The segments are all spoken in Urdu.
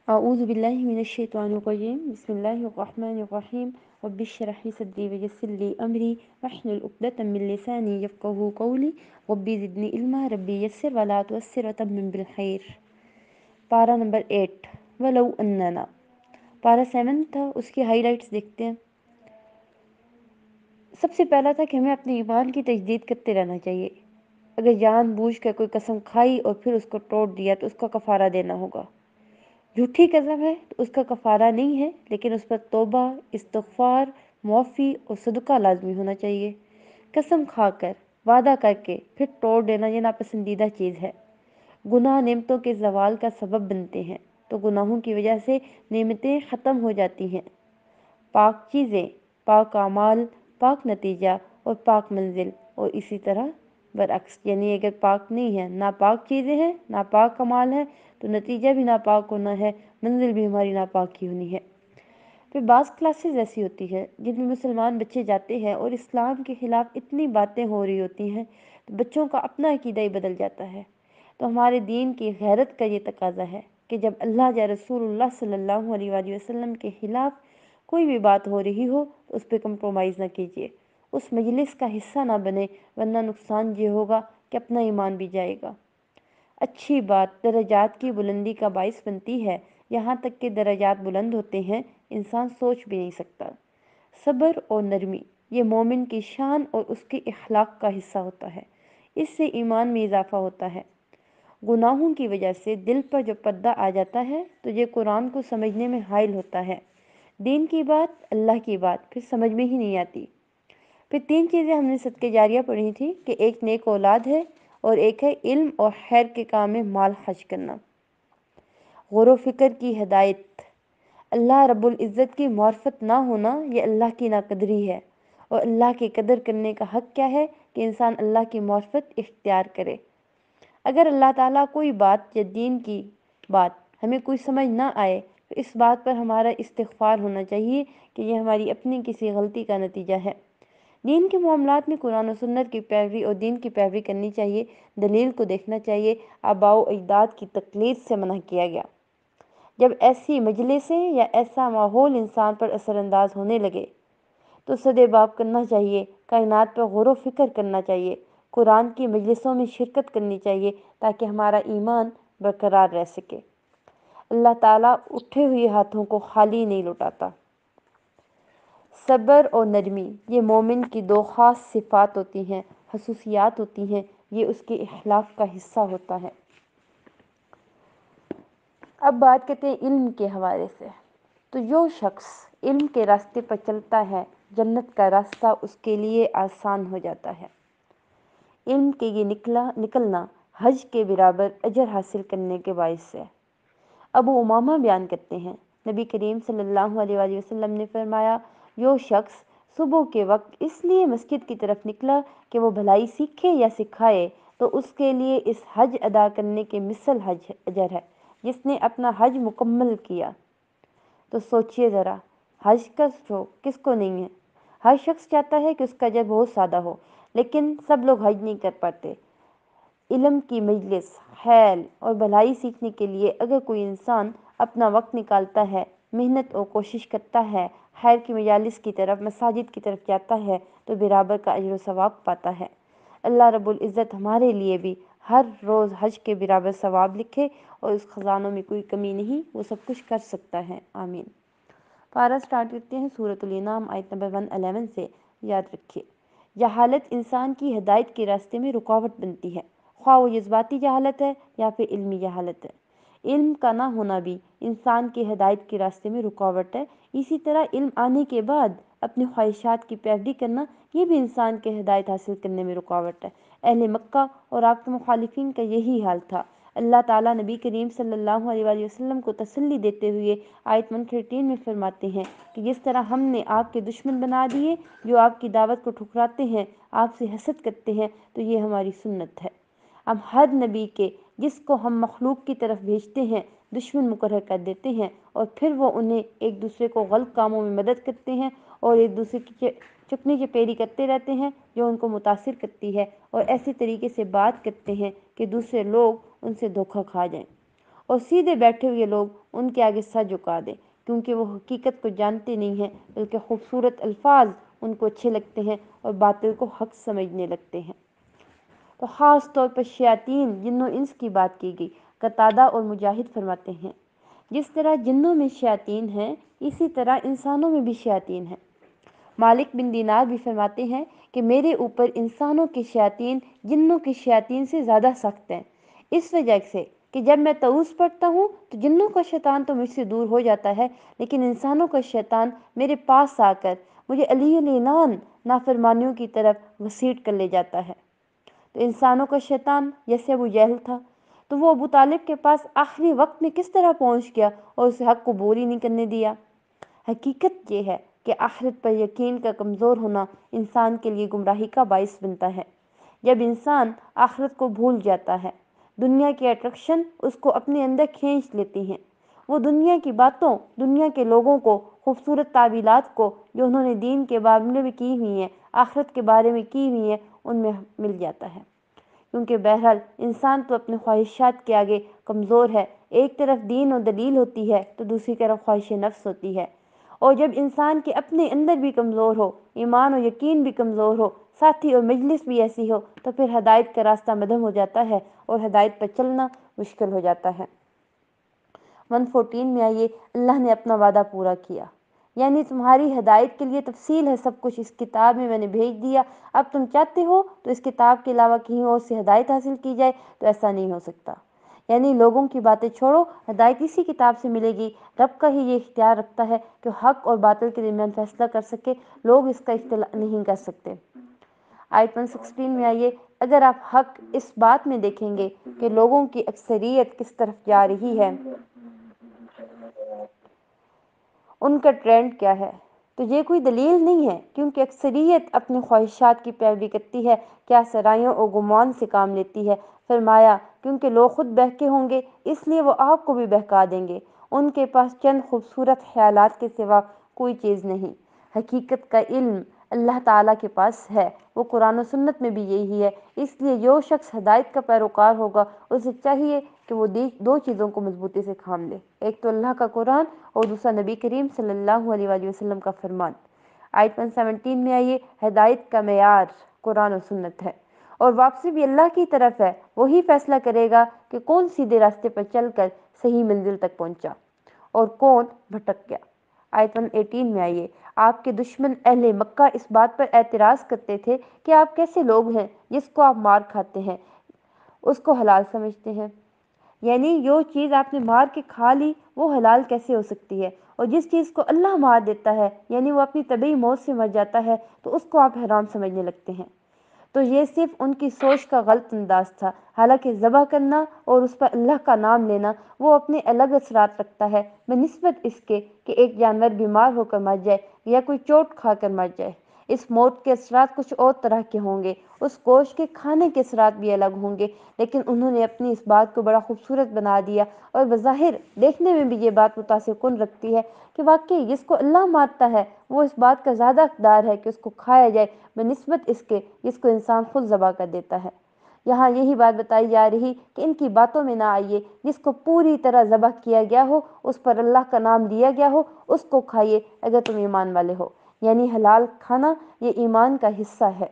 أعوذ بالله من الشيطان الرجيم بسم الله الرحمن الرحيم رب اشرح لي صدري ويسر لي أمري واحلل عقدة من لساني يفقهوا قولي ربي زدني علما ربي يسر ولا تعسر وتمم بالخير۔ پارہ نمبر 8 ولو اننا، پارہ 7 تھا، اس کی ہائی لائٹس دیکھتے ہیں۔ سب سے پہلا تھا کہ ہمیں اپنے ایمان کی تجدید کرتے رہنا چاہیے۔ اگر جان بوجھ کر کوئی قسم کھائی اور پھر اس کو توڑ دیا تو اس کا کفارہ دینا ہوگا۔ جھوٹی قسم ہے تو اس کا کفارہ نہیں ہے، لیکن اس پر توبہ، استغفار، معافی اور صدقہ لازمی ہونا چاہیے۔ قسم کھا کر، وعدہ کر کے پھر توڑ دینا یہ ناپسندیدہ چیز ہے۔ گناہ نعمتوں کے زوال کا سبب بنتے ہیں، تو گناہوں کی وجہ سے نعمتیں ختم ہو جاتی ہیں۔ پاک چیزیں، پاک اعمال، پاک نتیجہ اور پاک منزل، اور اسی طرح برعکس، یعنی اگر پاک نہیں ہے، ناپاک چیزیں ہیں، ناپاک اعمال ہیں، تو نتیجہ بھی ناپاک ہونا ہے، منزل بھی ہماری ناپاک کی ہونی ہے۔ پھر بعض کلاسز ایسی ہوتی ہے جن میں مسلمان بچے جاتے ہیں اور اسلام کے خلاف اتنی باتیں ہو رہی ہوتی ہیں تو بچوں کا اپنا عقیدہ ہی بدل جاتا ہے۔ تو ہمارے دین کی غیرت کا یہ تقاضا ہے کہ جب اللہ یا رسول اللہ صلی اللہ علیہ وآلہ وسلم کے خلاف کوئی بھی بات ہو رہی ہو تو اس پہ کمپرومائز نہ کیجیے، اس مجلس کا حصہ نہ بنے، ورنہ نقصان یہ ہوگا کہ اپنا ایمان بھی جائے گا۔ اچھی بات درجات کی بلندی کا باعث بنتی ہے، یہاں تک کہ درجات بلند ہوتے ہیں انسان سوچ بھی نہیں سکتا۔ صبر اور نرمی یہ مومن کی شان اور اس کے اخلاق کا حصہ ہوتا ہے، اس سے ایمان میں اضافہ ہوتا ہے۔ گناہوں کی وجہ سے دل پر جو پردہ آ جاتا ہے تو یہ قرآن کو سمجھنے میں حائل ہوتا ہے، دین کی بات، اللہ کی بات پھر سمجھ میں ہی نہیں آتی۔ پھر 3 چیزیں ہم نے صدقہ جاریہ پڑھی تھی کہ ایک نیک اولاد ہے اور ایک ہے علم اور خیر کے کام میں مال خرچ کرنا۔ غور و فکر کی ہدایت، اللہ رب العزت کی معرفت نہ ہونا یہ اللہ کی ناقدری ہے، اور اللہ کی قدر کرنے کا حق کیا ہے کہ انسان اللہ کی معرفت اختیار کرے۔ اگر اللہ تعالیٰ کوئی بات یا دین کی بات ہمیں کوئی سمجھ نہ آئے تو اس بات پر ہمارا استغفار ہونا چاہیے کہ یہ ہماری اپنی کسی غلطی کا نتیجہ ہے۔ دین کے معاملات میں قرآن و سنت کی پیروی اور دین کی پیروی کرنی چاہیے، دلیل کو دیکھنا چاہیے، آباء و اجداد کی تقلید سے منع کیا گیا۔ جب ایسی مجلسیں یا ایسا ماحول انسان پر اثر انداز ہونے لگے تو سدے باب کرنا چاہیے، کائنات پر غور و فکر کرنا چاہیے، قرآن کی مجلسوں میں شرکت کرنی چاہیے تاکہ ہمارا ایمان برقرار رہ سکے۔ اللہ تعالیٰ اٹھے ہوئے ہاتھوں کو خالی نہیں لوٹاتا۔ صبر اور نرمی یہ مومن کی 2 خاص صفات ہوتی ہیں، خصوصیات ہوتی ہیں، یہ اس کے اخلاق کا حصہ ہوتا ہے۔ اب بات کرتے ہیں علم کے حوالے سے۔ تو جو شخص علم کے راستے پر چلتا ہے جنت کا راستہ اس کے لیے آسان ہو جاتا ہے۔ علم کے یہ نکلنا حج کے برابر اجر حاصل کرنے کے باعث ہے۔ ابو امامہ بیان کرتے ہیں، نبی کریم صلی اللہ علیہ وآلہ وسلم نے فرمایا، جو شخص صبح کے وقت اس لیے مسجد کی طرف نکلا کہ وہ بھلائی سیکھے یا سکھائے تو اس کے لیے اس حج ادا کرنے کے مثل حج اجر ہے جس نے اپنا حج مکمل کیا۔ تو سوچئے ذرا، حج کا شوق کس کو نہیں ہے؟ ہر شخص چاہتا ہے کہ اس کا حج بہت سادہ ہو، لیکن سب لوگ حج نہیں کر پاتے۔ علم کی مجلس، خیر اور بھلائی سیکھنے کے لیے اگر کوئی انسان اپنا وقت نکالتا ہے، محنت اور کوشش کرتا ہے، خیر کی مجالس کی طرف، مساجد کی طرف جاتا ہے تو برابر کا اجر و ثواب پاتا ہے۔ اللہ رب العزت ہمارے لیے بھی ہر روز حج کے برابر ثواب لکھے، اور اس خزانوں میں کوئی کمی نہیں، وہ سب کچھ کر سکتا ہے، آمین۔ پارہ سٹارٹ کرتے ہیں سورۃ الانعام آیت نمبر 111 سے۔ یاد رکھیے، جہالت انسان کی ہدایت کے راستے میں رکاوٹ بنتی ہے، خواہ وہ جذباتی جہالت ہے یا پھر علمی جہالت ہے۔ علم کا نہ ہونا بھی انسان کی ہدایت کے راستے میں رکاوٹ ہے، اسی طرح علم آنے کے بعد اپنی خواہشات کی پیروی کرنا یہ بھی انسان کے ہدایت حاصل کرنے میں رکاوٹ ہے۔ اہل مکہ اور آپ کے مخالفین کا یہی حال تھا۔ اللہ تعالیٰ نبی کریم صلی اللہ علیہ وآلہ وسلم کو تسلی دیتے ہوئے آیت 113 میں فرماتے ہیں کہ جس طرح ہم نے آپ کے دشمن بنا دیے جو آپ کی دعوت کو ٹھکراتے ہیں، آپ سے حسد کرتے ہیں، تو یہ ہماری سنت ہے۔ ہم ہر نبی کے جس کو ہم مخلوق کی طرف بھیجتے ہیں دشمن مقرر کر دیتے ہیں، اور پھر وہ انہیں ایک دوسرے کو غلط کاموں میں مدد کرتے ہیں اور ایک دوسرے کی چکنی چپیری کرتے رہتے ہیں جو ان کو متاثر کرتی ہے، اور ایسے طریقے سے بات کرتے ہیں کہ دوسرے لوگ ان سے دھوکہ کھا جائیں۔ اور سیدھے بیٹھے ہوئے لوگ ان کے آگے سر جھکا دیں، کیونکہ وہ حقیقت کو جانتے نہیں ہیں، بلکہ خوبصورت الفاظ ان کو اچھے لگتے ہیں اور باطل کو حق سمجھنے لگتے ہیں۔ تو خاص طور پر شیاطین، جنوں انس کی بات کی گئی۔ قتادہ اور مجاہد فرماتے ہیں، جس طرح جنوں میں شیاطین ہیں، اسی طرح انسانوں میں بھی شیاطین ہیں۔ مالک بن دینار بھی فرماتے ہیں کہ میرے اوپر انسانوں کے شیاطین جنوں کے شیاطین سے زیادہ سخت ہیں، اس وجہ سے کہ جب میں طاؤس پڑھتا ہوں تو جنوں کا شیطان تو مجھ سے دور ہو جاتا ہے، لیکن انسانوں کا شیطان میرے پاس آ کر مجھے علی العنان نافرمانیوں کی طرف گھسیٹ کر لے جاتا ہے۔ تو انسانوں کا شیطان جیسے ابو جہل تھا، تو وہ ابو طالب کے پاس آخری وقت میں کس طرح پہنچ گیا اور اسے حق قبول ہی نہیں کرنے دیا۔ حقیقت یہ ہے کہ آخرت پر یقین کا کمزور ہونا انسان کے لیے گمراہی کا باعث بنتا ہے۔ جب انسان آخرت کو بھول جاتا ہے، دنیا کی اٹریکشن اس کو اپنے اندر کھینچ لیتی ہیں، وہ دنیا کی باتوں، دنیا کے لوگوں کو، خوبصورت تعویلات کو جو انہوں نے دین کے بارے میں کی ہوئی ہیں، آخرت کے بارے میں کی ہوئی ہیں، ان میں مل جاتا ہے۔ کیونکہ بہرحال انسان تو اپنے خواہشات کے آگے کمزور ہے، ایک طرف دین و دلیل ہوتی ہے تو دوسری طرف خواہش نفس ہوتی ہے، اور جب انسان کے اپنے اندر بھی کمزور ہو، ایمان و یقین بھی کمزور ہو، ساتھی اور مجلس بھی ایسی ہو، تو پھر ہدایت کا راستہ مدھم ہو جاتا ہے اور ہدایت پر چلنا مشکل ہو جاتا ہے۔ 114 میں آئیے، اللہ نے اپنا وعدہ پورا کیا، یعنی تمہاری ہدایت کے لیے تفصیل ہے سب کچھ اس کتاب میں نے بھیج دیا، اب تم چاہتے ہو تو اس کتاب کے علاوہ کہیں اور سے ہدایت حاصل کی جائے تو ایسا نہیں ہو سکتا۔ یعنی لوگوں کی باتیں چھوڑو، ہدایت اسی کتاب سے ملے گی۔ رب کا ہی یہ اختیار رکھتا ہے کہ حق اور باطل کے درمیان فیصلہ کر سکے، لوگ اس کا اختلاف نہیں کر سکتے۔ آیت 116 میں آئیے، اگر آپ حق اس بات میں دیکھیں گے کہ لوگوں کی اکثریت کس طرف جا رہی ہے، ان کا ٹرینڈ کیا ہے، تو یہ کوئی دلیل نہیں ہے، کیونکہ اکثریت اپنی خواہشات کی پیروی کرتی ہے، کیا سرائیوں اور گمان سے کام لیتی ہے۔ فرمایا، کیونکہ لوگ خود بہکے ہوں گے اس لیے وہ آپ کو بھی بہکا دیں گے، ان کے پاس چند خوبصورت خیالات کے سوا کوئی چیز نہیں۔ حقیقت کا علم اللہ تعالیٰ کے پاس ہے، وہ قرآن و سنت میں بھی یہی ہے، اس لیے جو شخص ہدایت کا پیروکار ہوگا اسے چاہیے کہ وہ دو چیزوں کو مضبوطی سے تھام لے، ایک تو اللہ کا قرآن اور دوسرا نبی کریم صلی اللہ علیہ وآلہ وسلم کا فرمان۔ آیت 117 میں آئیے، ہدایت کا معیار قرآن و سنت ہے، اور واپسی بھی اللہ کی طرف ہے، وہی فیصلہ کرے گا کہ کون سیدھے راستے پر چل کر صحیح منزل تک پہنچا اور کون بھٹک گیا۔ آیت 118 میں آئیے، آپ کے دشمن اہل مکہ اس بات پر اعتراض کرتے تھے کہ آپ کیسے لوگ ہیں جس کو آپ مار کھاتے ہیں اس کو حلال سمجھتے ہیں، یعنی جو چیز آپ نے مار کے کھا لی وہ حلال کیسے ہو سکتی ہے، اور جس چیز کو اللہ مار دیتا ہے یعنی وہ اپنی طبعی موت سے مر جاتا ہے تو اس کو آپ حرام سمجھنے لگتے ہیں۔ تو یہ صرف ان کی سوچ کا غلط انداز تھا، حالانکہ ذبح کرنا اور اس پر اللہ کا نام لینا وہ اپنے الگ اثرات رکھتا ہے بنسبت اس کے کہ ایک جانور بیمار ہو کر مر جائے یا کوئی چوٹ کھا کر مر جائے۔ اس موت کے اثرات کچھ اور طرح کے ہوں گے، اس گوشت کے کھانے کے اثرات بھی الگ ہوں گے، لیکن انہوں نے اپنی اس بات کو بڑا خوبصورت بنا دیا، اور بظاہر دیکھنے میں بھی یہ بات متاثر کن رکھتی ہے کہ واقعی جس کو اللہ مارتا ہے وہ اس بات کا زیادہ حقدار ہے کہ اس کو کھایا جائے بنسبت اس کے جس کو انسان خود ذبح کر دیتا ہے۔ یہاں یہی بات بتائی جا رہی کہ ان کی باتوں میں نہ آئیے، جس کو پوری طرح ذبح کیا گیا ہو، اس پر اللہ کا نام لیا گیا ہو، اس کو کھائیے اگر تم ایمان والے ہو، یعنی حلال کھانا یہ ایمان کا حصہ ہے۔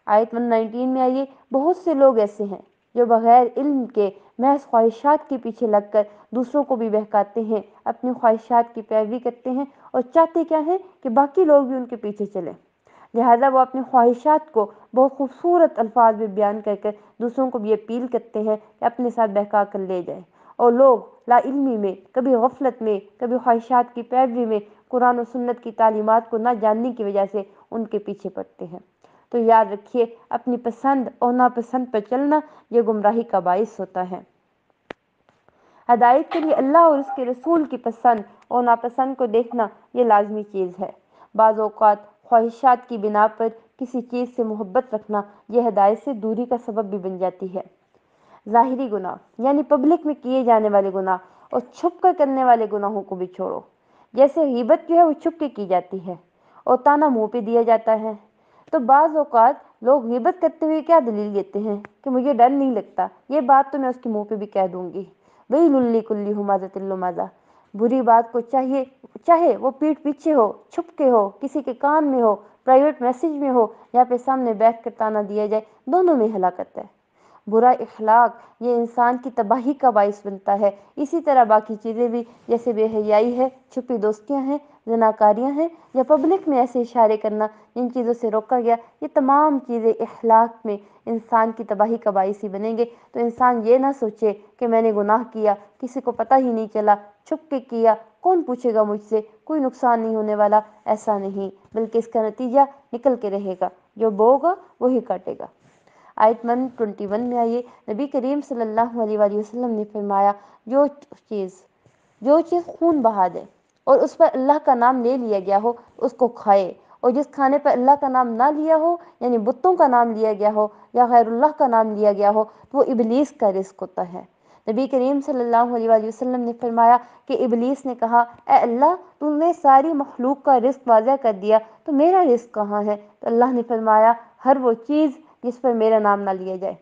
آیت 119 میں آئیے، بہت سے لوگ ایسے ہیں جو بغیر علم کے محض خواہشات کے پیچھے لگ کر دوسروں کو بھی بہکاتے ہیں، اپنی خواہشات کی پیروی کرتے ہیں اور چاہتے کیا ہیں کہ باقی لوگ بھی ان کے پیچھے چلیں، لہذا وہ اپنی خواہشات کو بہت خوبصورت الفاظ میں بیان کر کر دوسروں کو بھی اپیل کرتے ہیں کہ اپنے ساتھ بہکا کر لے جائیں، اور لوگ لا علمی میں، کبھی غفلت میں، کبھی خواہشات کی پیروی میں قرآن و سنت کی تعلیمات کو نہ جاننے کی وجہ سے ان کے پیچھے پڑتے ہیں۔ تو یاد رکھیے، اپنی پسند اور ناپسند پر چلنا یہ گمراہی کا باعث ہوتا ہے۔ ہدایت کے لیے اللہ اور اس کے رسول کی پسند اور ناپسند کو دیکھنا یہ لازمی چیز ہے۔ بعض اوقات خواہشات کی بنا پر کسی چیز سے محبت رکھنا یہ ہدایت سے دوری کا سبب بھی بن جاتی ہے۔ ظاہری گناہ یعنی پبلک میں کیے جانے والے گناہ اور چھپ کر کرنے والے گناہوں کو بھی چھوڑو، جیسے غیبت جو ہے وہ چھپ کے کی جاتی ہے اور تانا منہ پہ دیا جاتا ہے۔ تو بعض اوقات لوگ غیبت کرتے ہوئے کیا دلیل دیتے ہیں کہ مجھے ڈر نہیں لگتا، یہ بات تو میں اس کے منہ پہ بھی کہہ دوں گی، ویل لکل ہمزۃ لمزہ، بری بات کو چاہے وہ پیٹھ پیچھے ہو، چھپ کے ہو، کسی کے کان میں ہو، پرائیویٹ میسج میں ہو یا پھر سامنے بیٹھ کر تانا دیا جائے، دونوں میں ہلاکت ہے۔ برا اخلاق یہ انسان کی تباہی کا باعث بنتا ہے۔ اسی طرح باقی چیزیں بھی، جیسے بے حیائی ہے، چھپی دوستیاں ہیں، زناکاریاں ہیں، یا پبلک میں ایسے اشارے کرنا جن چیزوں سے روکا گیا، یہ تمام چیزیں اخلاق میں انسان کی تباہی کا باعث ہی بنیں گے۔ تو انسان یہ نہ سوچے کہ میں نے گناہ کیا، کسی کو پتہ ہی نہیں چلا، چھپ کے کیا، کون پوچھے گا مجھ سے، کوئی نقصان نہیں ہونے والا، ایسا نہیں، بلکہ اس کا نتیجہ نکل کے رہے گا، جو بوگا وہی کاٹے گا۔ آیت 121 میں آئیے، نبی کریم صلی اللہ علیہ وآلہ وسلم نے فرمایا، جو چیز خون بہا دے اور اس پر اللہ کا نام لے لیا گیا ہو اس کو کھائے، اور جس کھانے پر اللہ کا نام نہ لیا ہو، یعنی بتوں کا نام لیا گیا ہو یا غیر اللہ کا نام لیا گیا ہو، تو وہ ابلیس کا رزق ہوتا ہے۔ نبی کریم صلی اللہ علیہ وآلہ وسلم نے فرمایا کہ ابلیس نے کہا، اے اللہ، تم نے ساری مخلوق کا رزق واضح کر دیا، تو میرا رزق کہاں ہے؟ تو اللہ نے فرمایا، ہر وہ چیز جس پر میرا نام نہ لیا جائے۔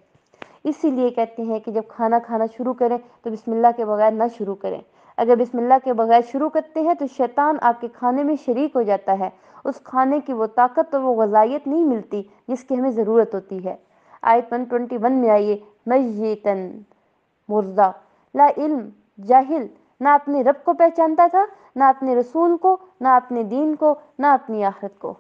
اسی لیے کہتے ہیں کہ جب کھانا کھانا شروع کریں تو بسم اللہ کے بغیر نہ شروع کریں۔ اگر بسم اللہ کے بغیر شروع کرتے ہیں تو شیطان آپ کے کھانے میں شریک ہو جاتا ہے، اس کھانے کی وہ طاقت اور وہ غذائیت نہیں ملتی جس کی ہمیں ضرورت ہوتی ہے۔ آیت 121 میں آئیے، میتن مردہ، لا علم، جاہل، نہ اپنے رب کو پہچانتا تھا، نہ اپنے رسول کو، نہ اپنے دین کو، نہ اپنی آخرت کو۔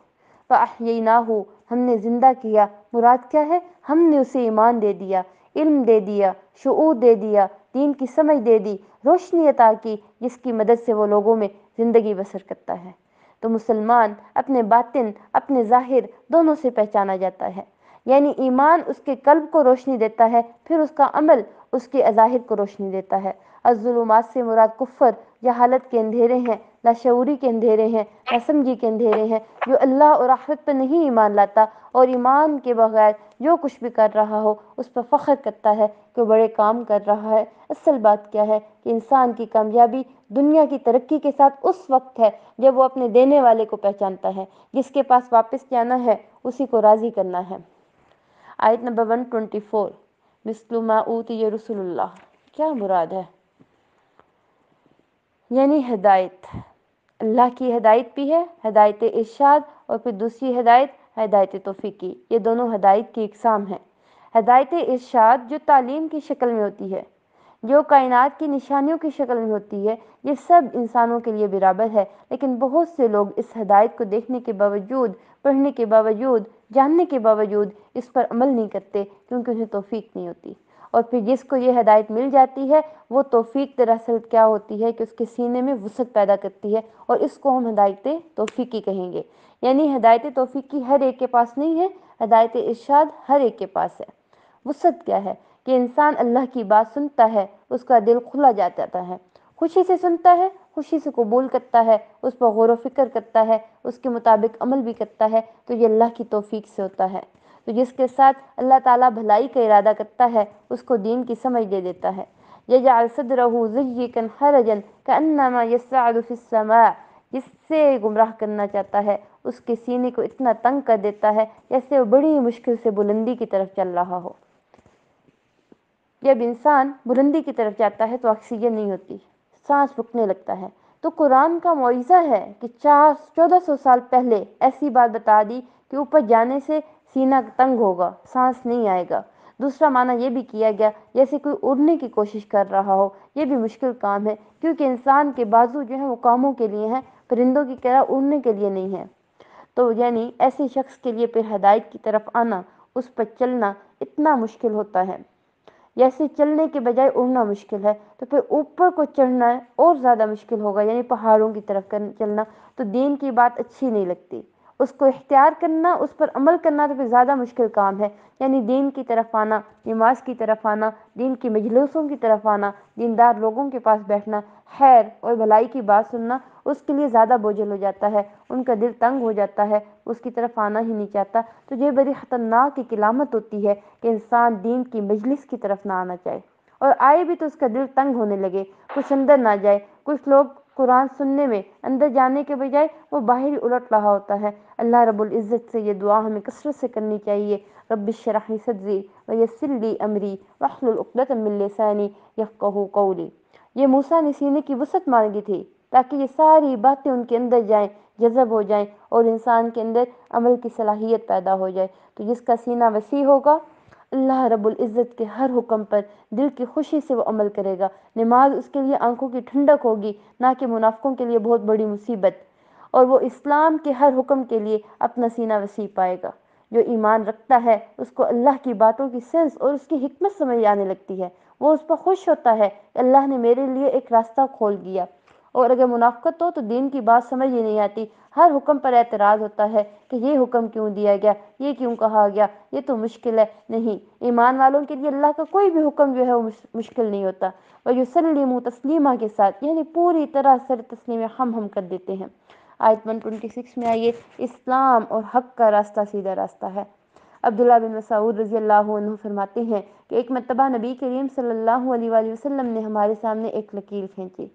فَأَحْيَيْنَاهُ، ہم نے زندہ کیا، مراد کیا ہے؟ ہم نے اسے ایمان دے دیا، علم دے دیا، شعور دے دیا، دین کی سمجھ دے دی، روشنی عطا کی، جس کی مدد سے وہ لوگوں میں زندگی بسر کرتا ہے۔ تو مسلمان اپنے باطن، اپنے ظاہر دونوں سے پہچانا جاتا ہے، یعنی ایمان اس کے قلب کو روشنی دیتا ہے، پھر اس کا عمل اس کے ظاہر کو روشنی دیتا ہے۔ الظلمات سے مراد کفر، جہالت کے اندھیرے ہیں، لاشعوری کے اندھیرے ہیں، ناسمجھی کے اندھیرے ہیں، جو اللہ اور آخرت پر نہیں ایمان لاتا اور ایمان کے بغیر جو کچھ بھی کر رہا ہو اس پر فخر کرتا ہے کہ وہ بڑے کام کر رہا ہے۔ اصل بات کیا ہے کہ انسان کی کامیابی دنیا کی ترقی کے ساتھ اس وقت ہے جب وہ اپنے دینے والے کو پہچانتا ہے، جس کے پاس واپس جانا ہے اسی کو راضی کرنا ہے۔ آیت نمبر 124، مثل ما اوتی رسول اللہ، کیا مراد ہے؟ یعنی ہدایت، اللہ کی ہدایت بھی ہے، ہدایت ارشاد، اور پھر دوسری ہدایت ہدایت توفیقی، یہ دونوں ہدایت کی اقسام ہیں۔ ہدایت ارشاد جو تعلیم کی شکل میں ہوتی ہے، جو کائنات کی نشانیوں کی شکل میں ہوتی ہے، یہ سب انسانوں کے لیے برابر ہے، لیکن بہت سے لوگ اس ہدایت کو دیکھنے کے باوجود، پڑھنے کے باوجود، جاننے کے باوجود اس پر عمل نہیں کرتے کیونکہ انہیں توفیق نہیں ہوتی۔ اور پھر جس کو یہ ہدایت مل جاتی ہے، وہ توفیق دراصل کیا ہوتی ہے کہ اس کے سینے میں وسعت پیدا کرتی ہے، اور اس کو ہم ہدایت توفیقی کہیں گے۔ یعنی ہدایت توفیقی ہر ایک کے پاس نہیں ہے، ہدایت ارشاد ہر ایک کے پاس ہے۔ وسعت کیا ہے کہ انسان اللہ کی بات سنتا ہے، اس کا دل کھلا جاتا ہے، خوشی سے سنتا ہے، خوشی سے قبول کرتا ہے، اس پر غور و فکر کرتا ہے، اس کے مطابق عمل بھی کرتا ہے، تو یہ اللہ کی توفیق سے ہوتا ہے۔ تو جس کے ساتھ اللہ تعالیٰ بھلائی کا ارادہ کرتا ہے اس کو دین کی سمجھ دے دیتا ہے۔ یجعل صدرہ ضیقا حرجا کانما یصعد فی السماء، جس سے گمراہ کرنا چاہتا ہے اس کے سینے کو اتنا تنگ کر دیتا ہے جیسے وہ بڑی مشکل سے بلندی کی طرف چل رہا ہو۔ جب انسان بلندی کی طرف جاتا ہے تو آکسیجن نہیں ہوتی، سانس رکنے لگتا ہے۔ تو قرآن کا معجزہ ہے کہ 1400 سال پہلے ایسی بات بتا دی کہ اوپر جانے سے سینہ تنگ ہوگا، سانس نہیں آئے گا۔ دوسرا معنی یہ بھی کیا گیا جیسے کوئی اڑنے کی کوشش کر رہا ہو، یہ بھی مشکل کام ہے کیونکہ انسان کے بازو جو ہیں وہ کاموں کے لیے ہیں، پرندوں کی طرح اڑنے کے لیے نہیں ہیں۔ تو یعنی ایسے شخص کے لیے پھر ہدایت کی طرف آنا، اس پر چلنا اتنا مشکل ہوتا ہے، جیسے چلنے کے بجائے اڑنا مشکل ہے، تو پھر اوپر کو چڑھنا اور زیادہ مشکل ہوگا، یعنی پہاڑوں کی طرف چلنا۔ تو دین کی بات اچھی نہیں لگتی، اس کو اختیار کرنا، اس پر عمل کرنا تو پھر زیادہ مشکل کام ہے۔ یعنی دین کی طرف آنا، نماز کی طرف آنا، دین کی مجلسوں کی طرف آنا، دیندار لوگوں کے پاس بیٹھنا، خیر اور بھلائی کی بات سننا، اس کے لیے زیادہ بوجھل ہو جاتا ہے، ان کا دل تنگ ہو جاتا ہے، اس کی طرف آنا ہی نہیں چاہتا۔ تو یہ بڑی خطرناک ایک علامت ہوتی ہے کہ انسان دین کی مجلس کی طرف نہ آنا چاہے، اور آئے بھی تو اس کا دل تنگ ہونے لگے، کچھ اندر نہ جائے۔ کچھ لوگ قرآن سننے میں اندر جانے کے بجائے وہ باہر ہی الٹ رہا ہوتا ہے۔ اللہ رب العزت سے یہ دعا ہمیں کثرت سے کرنی چاہیے، رب اشرح لی صدری ویسر لی امری واحلل عقدۃ من لسانی یفقہوا قولی۔ یہ موسیٰ نے سینے کی وسعت مانگی تھی تاکہ یہ ساری باتیں ان کے اندر جائیں، جذب ہو جائیں اور انسان کے اندر عمل کی صلاحیت پیدا ہو جائے۔ تو جس کا سینہ وسیع ہوگا، اللہ رب العزت کے ہر حکم پر دل کی خوشی سے وہ عمل کرے گا۔ نماز اس کے لیے آنکھوں کی ٹھنڈک ہوگی، نہ کہ منافقوں کے لیے بہت بڑی مصیبت، اور وہ اسلام کے ہر حکم کے لیے اپنا سینہ وسیع پائے گا۔ جو ایمان رکھتا ہے اس کو اللہ کی باتوں کی سینس اور اس کی حکمت سمجھ آنے لگتی ہے، وہ اس پر خوش ہوتا ہے کہ اللہ نے میرے لیے ایک راستہ کھول دیا۔ اور اگر منافقت ہو تو دین کی بات سمجھ ہی نہیں آتی، ہر حکم پر اعتراض ہوتا ہے کہ یہ حکم کیوں دیا گیا، یہ کیوں کہا گیا، یہ تو مشکل ہے۔ نہیں، ایمان والوں کے لیے اللہ کا کوئی بھی حکم جو ہے وہ مشکل نہیں ہوتا۔ وَيُسَلِّمُوا تسلیمہ کے ساتھ، یعنی پوری طرح سر تسلیم ہم کر دیتے ہیں۔ آیت 126 میں آئیے، اسلام اور حق کا راستہ سیدھا راستہ ہے۔ عبداللہ بن مسعود رضی اللہ عنہ فرماتے ہیں کہ ایک مرتبہ نبی کریم صلی اللہ علیہ وآلہ وسلم نے ہمارے سامنے ایک لکیر کھینچی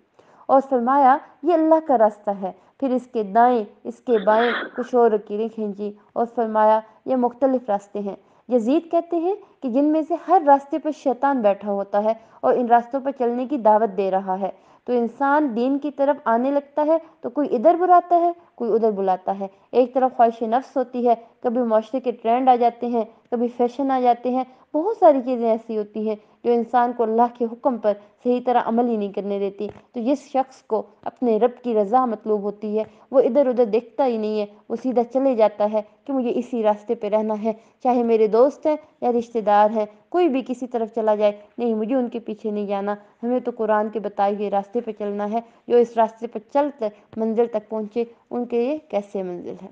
اور فرمایا یہ اللہ کا راستہ ہے۔ پھر اس کے دائیں اس کے بائیں کچھ اور لکیریں کھینچی اور فرمایا یہ مختلف راستے ہیں۔ یزید کہتے ہیں کہ جن میں سے ہر راستے پر شیطان بیٹھا ہوتا ہے اور ان راستوں پر چلنے کی دعوت دے رہا ہے۔ تو انسان دین کی طرف آنے لگتا ہے تو کوئی ادھر بلاتا ہے، کوئی ادھر بلاتا ہے۔ ایک طرف خواہش نفس ہوتی ہے، کبھی معاشرے کے ٹرینڈ آ جاتے ہیں، کبھی فیشن آ جاتے ہیں، بہت ساری چیزیں ایسی ہوتی ہیں جو انسان کو اللہ کے حکم پر صحیح طرح عمل ہی نہیں کرنے دیتی۔ تو جس شخص کو اپنے رب کی رضا مطلوب ہوتی ہے وہ ادھر ادھر دیکھتا ہی نہیں ہے، وہ سیدھا چلے جاتا ہے کہ مجھے اسی راستے پہ رہنا ہے، چاہے میرے دوست ہیں یا رشتہ دار ہیں، کوئی بھی کسی طرف چلا جائے، نہیں مجھے ان کے پیچھے نہیں جانا، ہمیں تو قرآن کے بتائے ہوئے راستے پہ چلنا ہے۔ جو اس راستے پر چل کر منزل تک پہنچے ان کے یہ کیسے منزل ہے۔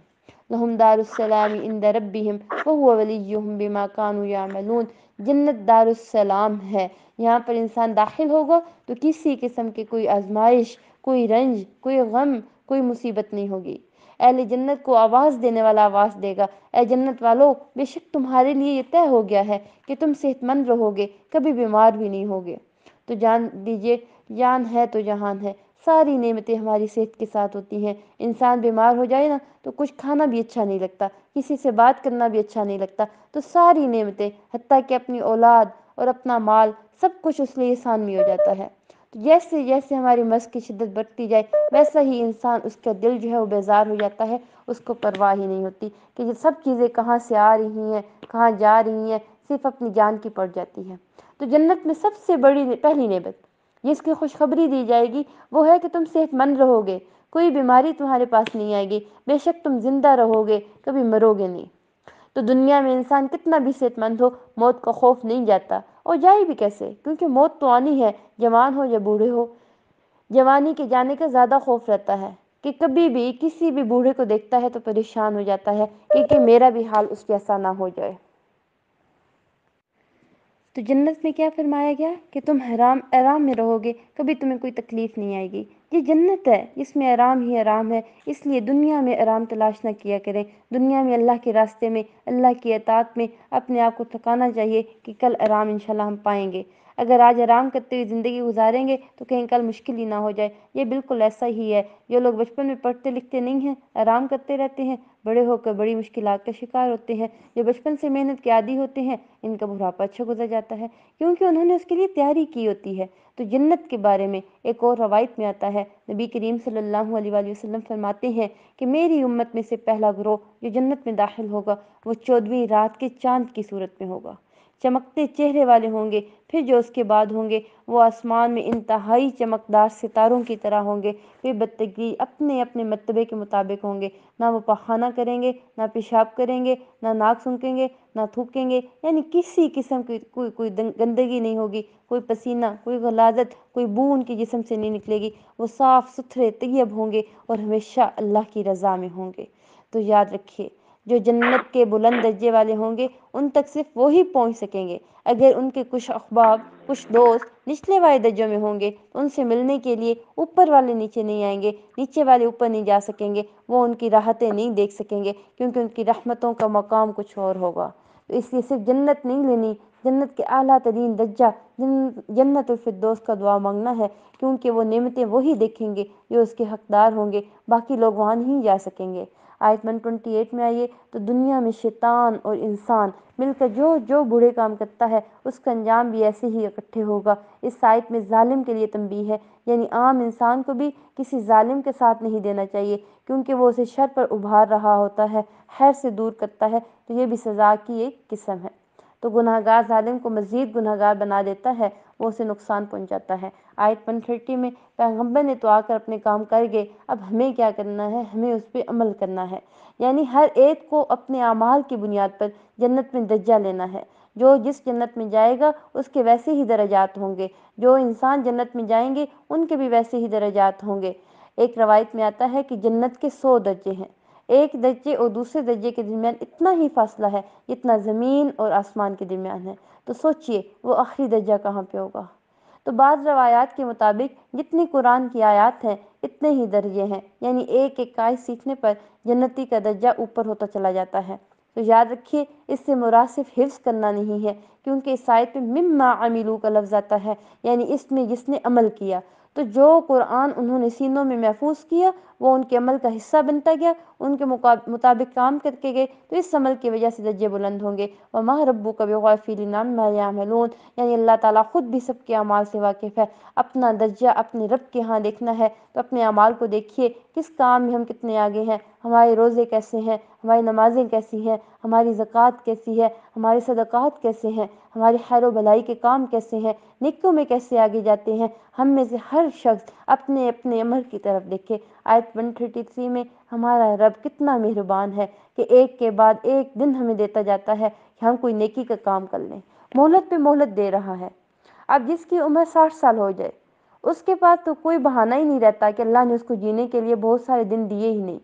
لہم دار السلام عند ربہم وہو ولیہم بما کانوا یعملون۔ جنت دار السلام ہے، یہاں پر انسان داخل ہوگا تو کسی قسم کی کوئی آزمائش، کوئی رنج، کوئی غم، کوئی مصیبت نہیں ہوگی۔ اہل جنت کو آواز دینے والا آواز دے گا، اے جنت والو، بے شک تمہارے لیے یہ طے ہو گیا ہے کہ تم صحت مند رہو گے، کبھی بیمار بھی نہیں ہوگے۔ تو جان دیجئے، جان ہے تو جہان ہے، ساری نعمتیں ہماری صحت کے ساتھ ہوتی ہیں۔ انسان بیمار ہو جائے نا تو کچھ کھانا بھی اچھا نہیں لگتا، کسی سے بات کرنا بھی اچھا نہیں لگتا۔ تو ساری نعمتیں، حتیٰ کہ اپنی اولاد اور اپنا مال، سب کچھ اس لیے آسان بھی ہو جاتا ہے۔ تو جیسے جیسے ہماری مرض کی شدت بڑھتی جائے ویسا ہی انسان، اس کا دل جو ہے وہ بیزار ہو جاتا ہے، اس کو پرواہ ہی نہیں ہوتی کہ یہ سب چیزیں کہاں سے آ رہی ہیں، کہاں جا رہی ہیں، صرف اپنی جان کی پڑ جاتی ہے۔ تو جنت میں سب سے بڑی پہلی نعمت جس کی خوشخبری دی جائے گی وہ ہے کہ تم صحت مند رہو گے، کوئی بیماری تمہارے پاس نہیں آئے گی، بے شک تم زندہ رہو گے، کبھی مرو گے نہیں۔ تو دنیا میں انسان کتنا بھی صحت مند ہو، موت کا خوف نہیں جاتا، اور جائے بھی کیسے، کیونکہ موت تو آنی ہے، جوان ہو یا بوڑھے ہو۔ جوانی کے جانے کا زیادہ خوف رہتا ہے کہ کبھی بھی کسی بھی بوڑھے کو دیکھتا ہے تو پریشان ہو جاتا ہے کہ میرا بھی حال اس جیسا نہ ہو جائے۔ تو جنت میں کیا فرمایا گیا کہ تم آرام میں رہو گے، کبھی تمہیں کوئی تکلیف نہیں آئے گی۔ یہ جنت ہے، اس میں آرام ہی آرام ہے، اس لیے دنیا میں آرام تلاش نہ کیا کریں۔ دنیا میں اللہ کے راستے میں، اللہ کی اطاعت میں اپنے آپ کو تھکانا چاہیے کہ کل آرام انشاءاللہ ہم پائیں گے۔ اگر آج آرام کرتے ہوئے زندگی گزاریں گے تو کہیں کل مشکل ہی نہ ہو جائے۔ یہ بالکل ایسا ہی ہے، جو لوگ بچپن میں پڑھتے لکھتے نہیں ہیں، آرام کرتے رہتے ہیں، بڑے ہو کر بڑی مشکلات کا شکار ہوتے ہیں۔ جو بچپن سے محنت کے عادی ہوتے ہیں ان کا بڑھاپا اچھا گزر جاتا ہے، کیونکہ انہوں نے اس کے لیے تیاری کی ہوتی ہے۔ تو جنت کے بارے میں ایک اور روایت میں آتا ہے، نبی کریم صلی اللہ علیہ وآلہ وسلم فرماتے ہیں کہ میری امت میں سے پہلا گروہ جو جنت میں داخل ہوگا وہ 14ویں رات کے چاند کی صورت میں ہوگا، چمکتے چہرے والے ہوں گے۔ پھر جو اس کے بعد ہوں گے وہ آسمان میں انتہائی چمکدار ستاروں کی طرح ہوں گے۔ وہ بتدریج اپنے اپنے مرتبے کے مطابق ہوں گے، نہ وہ پخانہ کریں گے، نہ پیشاب کریں گے، نہ ناک سونکھیں گے، نہ تھوکیں گے، یعنی کسی قسم کی کوئی گندگی نہیں ہوگی، کوئی پسینہ، کوئی غلاظت، کوئی بو ان کے جسم سے نہیں نکلے گی۔ وہ صاف ستھرے طیب ہوں گے اور ہمیشہ اللہ کی رضا میں ہوں گے۔ تو یاد رکھیے، جو جنت کے بلند درجے والے ہوں گے ان تک صرف وہی پہنچ سکیں گے۔ اگر ان کے کچھ احباب، کچھ دوست نچلے والے درجوں میں ہوں گے تو ان سے ملنے کے لیے اوپر والے نیچے نہیں آئیں گے، نیچے والے اوپر نہیں جا سکیں گے، وہ ان کی راحتیں نہیں دیکھ سکیں گے، کیونکہ ان کی رحمتوں کا مقام کچھ اور ہوگا۔ تو اس لیے صرف جنت نہیں لینی، جنت کے اعلیٰ ترین درجہ جنت الفردوس کا دعا مانگنا ہے، کیونکہ وہ نعمتیں وہی دیکھیں گے جو اس کے حقدار ہوں گے، باقی لوگ وہاں نہیں جا سکیں گے۔ آیت 128 میں آئیے تو دنیا میں شیطان اور انسان مل کر جو برے کام کرتا ہے اس کا انجام بھی ایسے ہی اکٹھے ہوگا۔ اس آیت میں ظالم کے لیے تنبیہ ہے، یعنی عام انسان کو بھی کسی ظالم کے ساتھ نہیں دینا چاہیے، کیونکہ وہ اسے شر پر ابھار رہا ہوتا ہے، خیر سے دور کرتا ہے، تو یہ بھی سزا کی ایک قسم ہے۔ تو گناہ گار ظالم کو مزید گناہ گار بنا دیتا ہے، وہ اسے نقصان پہنچاتا ہے۔ آیت 130 میں پیغمبر نے تو آ کر اپنے کام کر گئے، اب ہمیں کیا کرنا ہے؟ ہمیں اس پہ عمل کرنا ہے، یعنی ہر ایک کو اپنے اعمال کی بنیاد پر جنت میں درجہ لینا ہے۔ جو جس جنت میں جائے گا اس کے ویسے ہی درجات ہوں گے، جو انسان جنت میں جائیں گے ان کے بھی ویسے ہی درجات ہوں گے۔ ایک روایت میں آتا ہے کہ جنت کے 100 درجے ہیں، ایک درجے اور دوسرے درجے کے درمیان اتنا ہی فاصلہ ہے جتنا زمین اور آسمان کے درمیان ہے، تو سوچئے وہ آخری درجہ کہاں پہ ہوگا۔ تو بعض روایات کے مطابق جتنی قرآن کی آیات ہیں اتنے ہی درجے ہیں، یعنی ایک ایک آیت سیکھنے پر جنتی کا درجہ اوپر ہوتا چلا جاتا ہے۔ تو یاد رکھیے اس سے مراد صرف حفظ کرنا نہیں ہے، کیونکہ اس آیت میں مما عملو کا لفظ آتا ہے، یعنی اس میں جس نے عمل کیا۔ تو جو قرآن انہوں نے سینوں میں محفوظ کیا وہ ان کے عمل کا حصہ بنتا گیا، ان کے مطابق کام کر کے گئے، تو اس عمل کی وجہ سے درجے بلند ہوں گے۔ وَمَا رَبُّكَ بِغَافِلٍ عَمَّا يَعْمَلُونَ، یعنی اللہ تعالیٰ خود بھی سب کے اعمال سے واقف ہے۔ اپنا درجہ اپنے رب کے ہاں دیکھنا ہے تو اپنے اعمال کو دیکھیے، کس کام میں ہم کتنے آگے ہیں، ہمارے روزے کیسے ہیں، ہماری نمازیں کیسی ہیں، ہماری زکوٰۃ کیسی ہے، ہمارے صدقات کیسے ہیں، ہمارے خیر و بھلائی کے کام کیسے ہیں، نیکیوں میں کیسے آگے جاتے ہیں۔ ہم میں سے ہر شخص اپنے اپنے عمل کی طرف دیکھے۔ آیت 133 میں ہمارا رب کتنا مہربان ہے کہ ایک کے بعد ایک دن ہمیں دیتا جاتا ہے کہ ہم کوئی نیکی کا کام کر لیں، مہلت پہ مہلت دے رہا ہے۔ اب جس کی عمر 60 سال ہو جائے اس کے پاس تو کوئی بہانہ ہی نہیں رہتا کہ اللہ نے اس کو جینے کے لیے بہت سارے دن دیے ہی نہیں،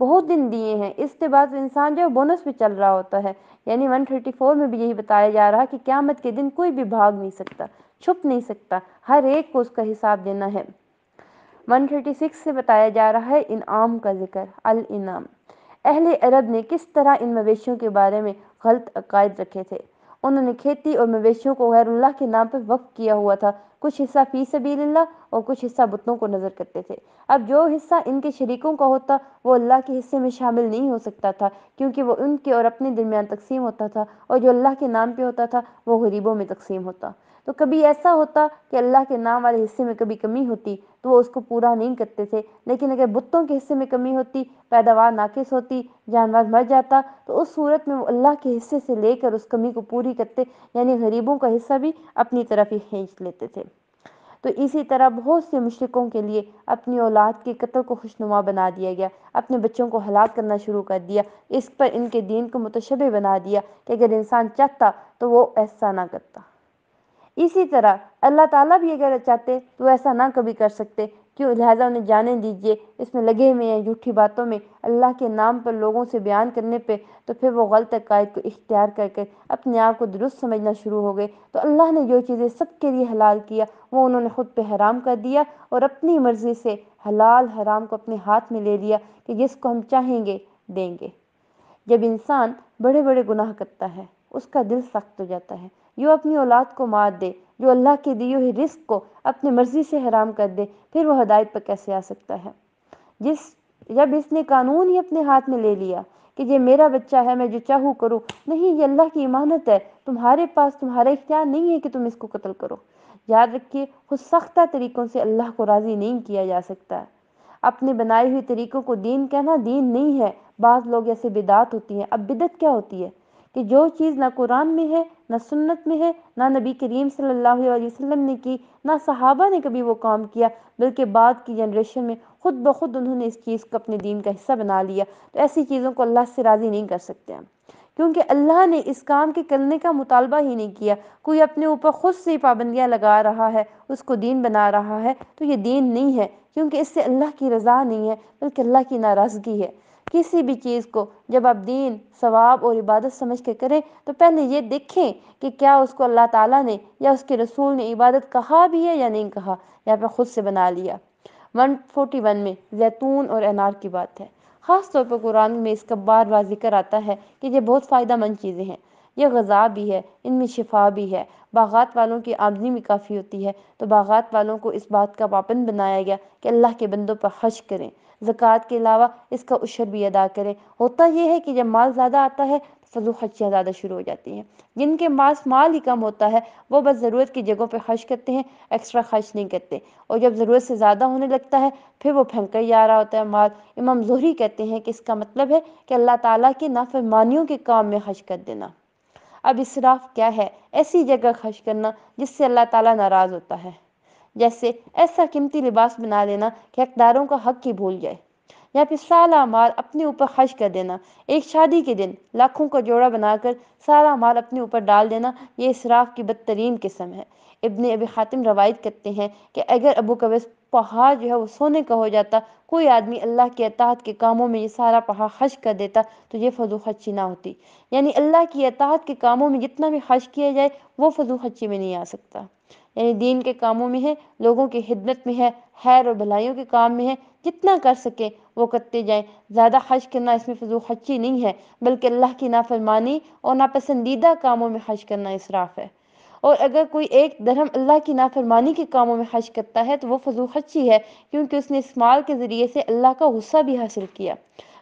بہت دن دیے ہیں۔ اس کے بعد انسان جو بونس پہ چل رہا ہوتا ہے، یعنی 134 میں بھی یہی بتایا جا رہا کہ قیامت کے دن کوئی بھی بھاگ نہیں سکتا، چھپ نہیں سکتا، ہر ایک کو اس کا حساب دینا ہے۔ 136 سے بتایا جا رہا ہے انعام کا ذکر، الانعام۔ اہل عرب نے کس طرح ان مویشیوں کے بارے میں غلط عقائد رکھے تھے۔ انہوں نے کھیتی اور مویشیوں کو غیر اللہ کے نام پر وقف کیا ہوا تھا، کچھ حصہ فی سبیل اللہ اور کچھ حصہ بتوں کو نظر کرتے تھے۔ اب جو حصہ ان کے شریکوں کا ہوتا وہ اللہ کے حصے میں شامل نہیں ہو سکتا تھا، کیونکہ وہ ان کے اور اپنے درمیان تقسیم ہوتا تھا، اور جو اللہ کے نام پہ ہوتا تھا وہ غریبوں میں تقسیم ہوتا۔ تو کبھی ایسا ہوتا کہ اللہ کے نام والے حصے میں کبھی کمی ہوتی تو وہ اس کو پورا نہیں کرتے تھے، لیکن اگر بتوں کے حصے میں کمی ہوتی، پیداوار ناقص ہوتی، جانور مر جاتا، تو اس صورت میں وہ اللہ کے حصے سے لے کر اس کمی کو پوری کرتے، یعنی غریبوں کا حصہ بھی اپنی طرف ہی کھینچ لیتے تھے۔ تو اسی طرح بہت سے مشرکوں کے لیے اپنی اولاد کے قتل کو خوشنما بنا دیا گیا، اپنے بچوں کو ہلاک کرنا شروع کر دیا، اس پر ان کے دین کو متشبہ بنا دیا کہ اگر انسان چاہتا تو وہ ایسا نہ کرتا۔ اسی طرح اللہ تعالیٰ بھی اگر چاہتے تو ایسا نہ کبھی کر سکتے، کیوں؟ لہٰذا انہیں جانے دیجیے، اس میں لگے ہوئے ہیں جھوٹی باتوں میں، اللہ کے نام پر لوگوں سے بیان کرنے پہ، تو پھر وہ غلط عقائد کو اختیار کر کے اپنے آپ کو درست سمجھنا شروع ہو گئے۔ تو اللہ نے جو چیزیں سب کے لیے حلال کیا وہ انہوں نے خود پہ حرام کر دیا، اور اپنی مرضی سے حلال حرام کو اپنے ہاتھ میں لے لیا کہ جس کو ہم چاہیں گے دیں گے۔ جب انسان بڑے بڑے گناہ کرتا ہے اس کا دل سخت ہو جاتا ہے، جو اپنی اولاد کو مار دے، جو اللہ کے دیے ہوئے رزق کو اپنی مرضی سے حرام کر دے، پھر وہ ہدایت پر کیسے آ سکتا ہے؟ جب اس نے قانون ہی اپنے ہاتھ میں لے لیا کہ یہ میرا بچہ ہے، میں جو چاہوں کروں، نہیں، یہ اللہ کی امانت ہے، تمہارے پاس تمہارا اختیار نہیں ہے کہ تم اس کو قتل کرو۔ یاد رکھیے خود سختہ طریقوں سے اللہ کو راضی نہیں کیا جا سکتا۔ اپنے بنائے ہوئے طریقوں کو دین کہنا دین نہیں ہے۔ بعض لوگ ایسے بدعت ہوتی ہیں۔ اب بدعت کیا ہوتی ہے کہ جو چیز نہ قرآن میں ہے، نہ سنت میں ہے، نہ نبی کریم صلی اللہ علیہ وسلم نے کی، نہ صحابہ نے کبھی وہ کام کیا، بلکہ بعد کی جنریشن میں خود بخود انہوں نے اس چیز کو اپنے دین کا حصہ بنا لیا۔ تو ایسی چیزوں کو اللہ سے راضی نہیں کر سکتے ہم، کیونکہ اللہ نے اس کام کے کرنے کا مطالبہ ہی نہیں کیا۔ کوئی اپنے اوپر خود سے پابندیاں لگا رہا ہے، اس کو دین بنا رہا ہے، تو یہ دین نہیں ہے، کیونکہ اس سے اللہ کی رضا نہیں ہے بلکہ اللہ کی ناراضگی ہے۔ کسی بھی چیز کو جب آپ دین، ثواب اور عبادت سمجھ کے کریں تو پہلے یہ دیکھیں کہ کیا اس کو اللہ تعالیٰ نے یا اس کے رسول نے عبادت کہا بھی ہے یا نہیں کہا، یا پھر خود سے بنا لیا۔ 141 میں زیتون اور انار کی بات ہے۔ خاص طور پر قرآن میں اس کا بار بار ذکر آتا ہے کہ یہ بہت فائدہ مند چیزیں ہیں۔ یہ غذا بھی ہے، ان میں شفا بھی ہے۔ باغات والوں کی آمدنی بھی کافی ہوتی ہے، تو باغات والوں کو اس بات کا پابند بنایا گیا کہ اللہ کے بندوں پر خرچ کریں، زکوٰۃ کے علاوہ اس کا عشر بھی ادا کریں۔ ہوتا یہ ہے کہ جب مال زیادہ آتا ہے تو فضول خرچیاں زیادہ شروع ہو جاتی ہیں۔ جن کے پاس مال ہی کم ہوتا ہے وہ بس ضرورت کی جگہوں پہ خرچ کرتے ہیں، ایکسٹرا خرچ نہیں کرتے، اور جب ضرورت سے زیادہ ہونے لگتا ہے پھر وہ پھینکا ہی جا رہا ہوتا ہے مال۔ امام زہری کہتے ہیں کہ اس کا مطلب ہے کہ اللہ تعالیٰ کے نافرمانیوں کے کام میں خرچ کر دینا۔ اب اسراف کیا ہے؟ ایسی جگہ خرچ کرنا جس سے اللہ تعالیٰ ناراض ہوتا ہے، جیسے ایسا قیمتی لباس بنا لینا کہ حقداروں کا حق ہی بھول جائے، یا پھر سارا مال اپنے اوپر خرچ کر دینا۔ ایک شادی کے دن لاکھوں کا جوڑا بنا کر سارا مال اپنے اوپر ڈال دینا، یہ اسراف کی بدترین قسم ہے۔ ابن ابی حاتم روایت کرتے ہیں کہ اگر ابو قبیس پہاڑ جو ہے وہ سونے کا ہو جاتا، کوئی آدمی اللہ کی اطاعت کے کاموں میں یہ سارا پہاڑ خرچ کر دیتا تو یہ فضول خرچی نہ ہوتی۔ یعنی اللہ کی اطاعت کے کاموں میں جتنا بھی خرچ کیا جائے وہ فضول خرچی میں نہیں آ سکتا۔ یعنی دین کے کاموں میں ہے، لوگوں کی خدمت میں ہے، خیر اور بھلائیوں کے کام میں ہے، جتنا کر سکیں وہ کرتے جائیں۔ زیادہ خرچ کرنا اس میں فضول خرچی نہیں ہے، بلکہ اللہ کی نافرمانی اور ناپسندیدہ کاموں میں خرچ کرنا اسراف ہے۔ اور اگر کوئی ایک درہم اللہ کی نافرمانی کے کاموں میں خرچ کرتا ہے تو وہ فضول خرچی ہے، کیونکہ اس نے اس مال کے ذریعے سے اللہ کا غصہ بھی حاصل کیا۔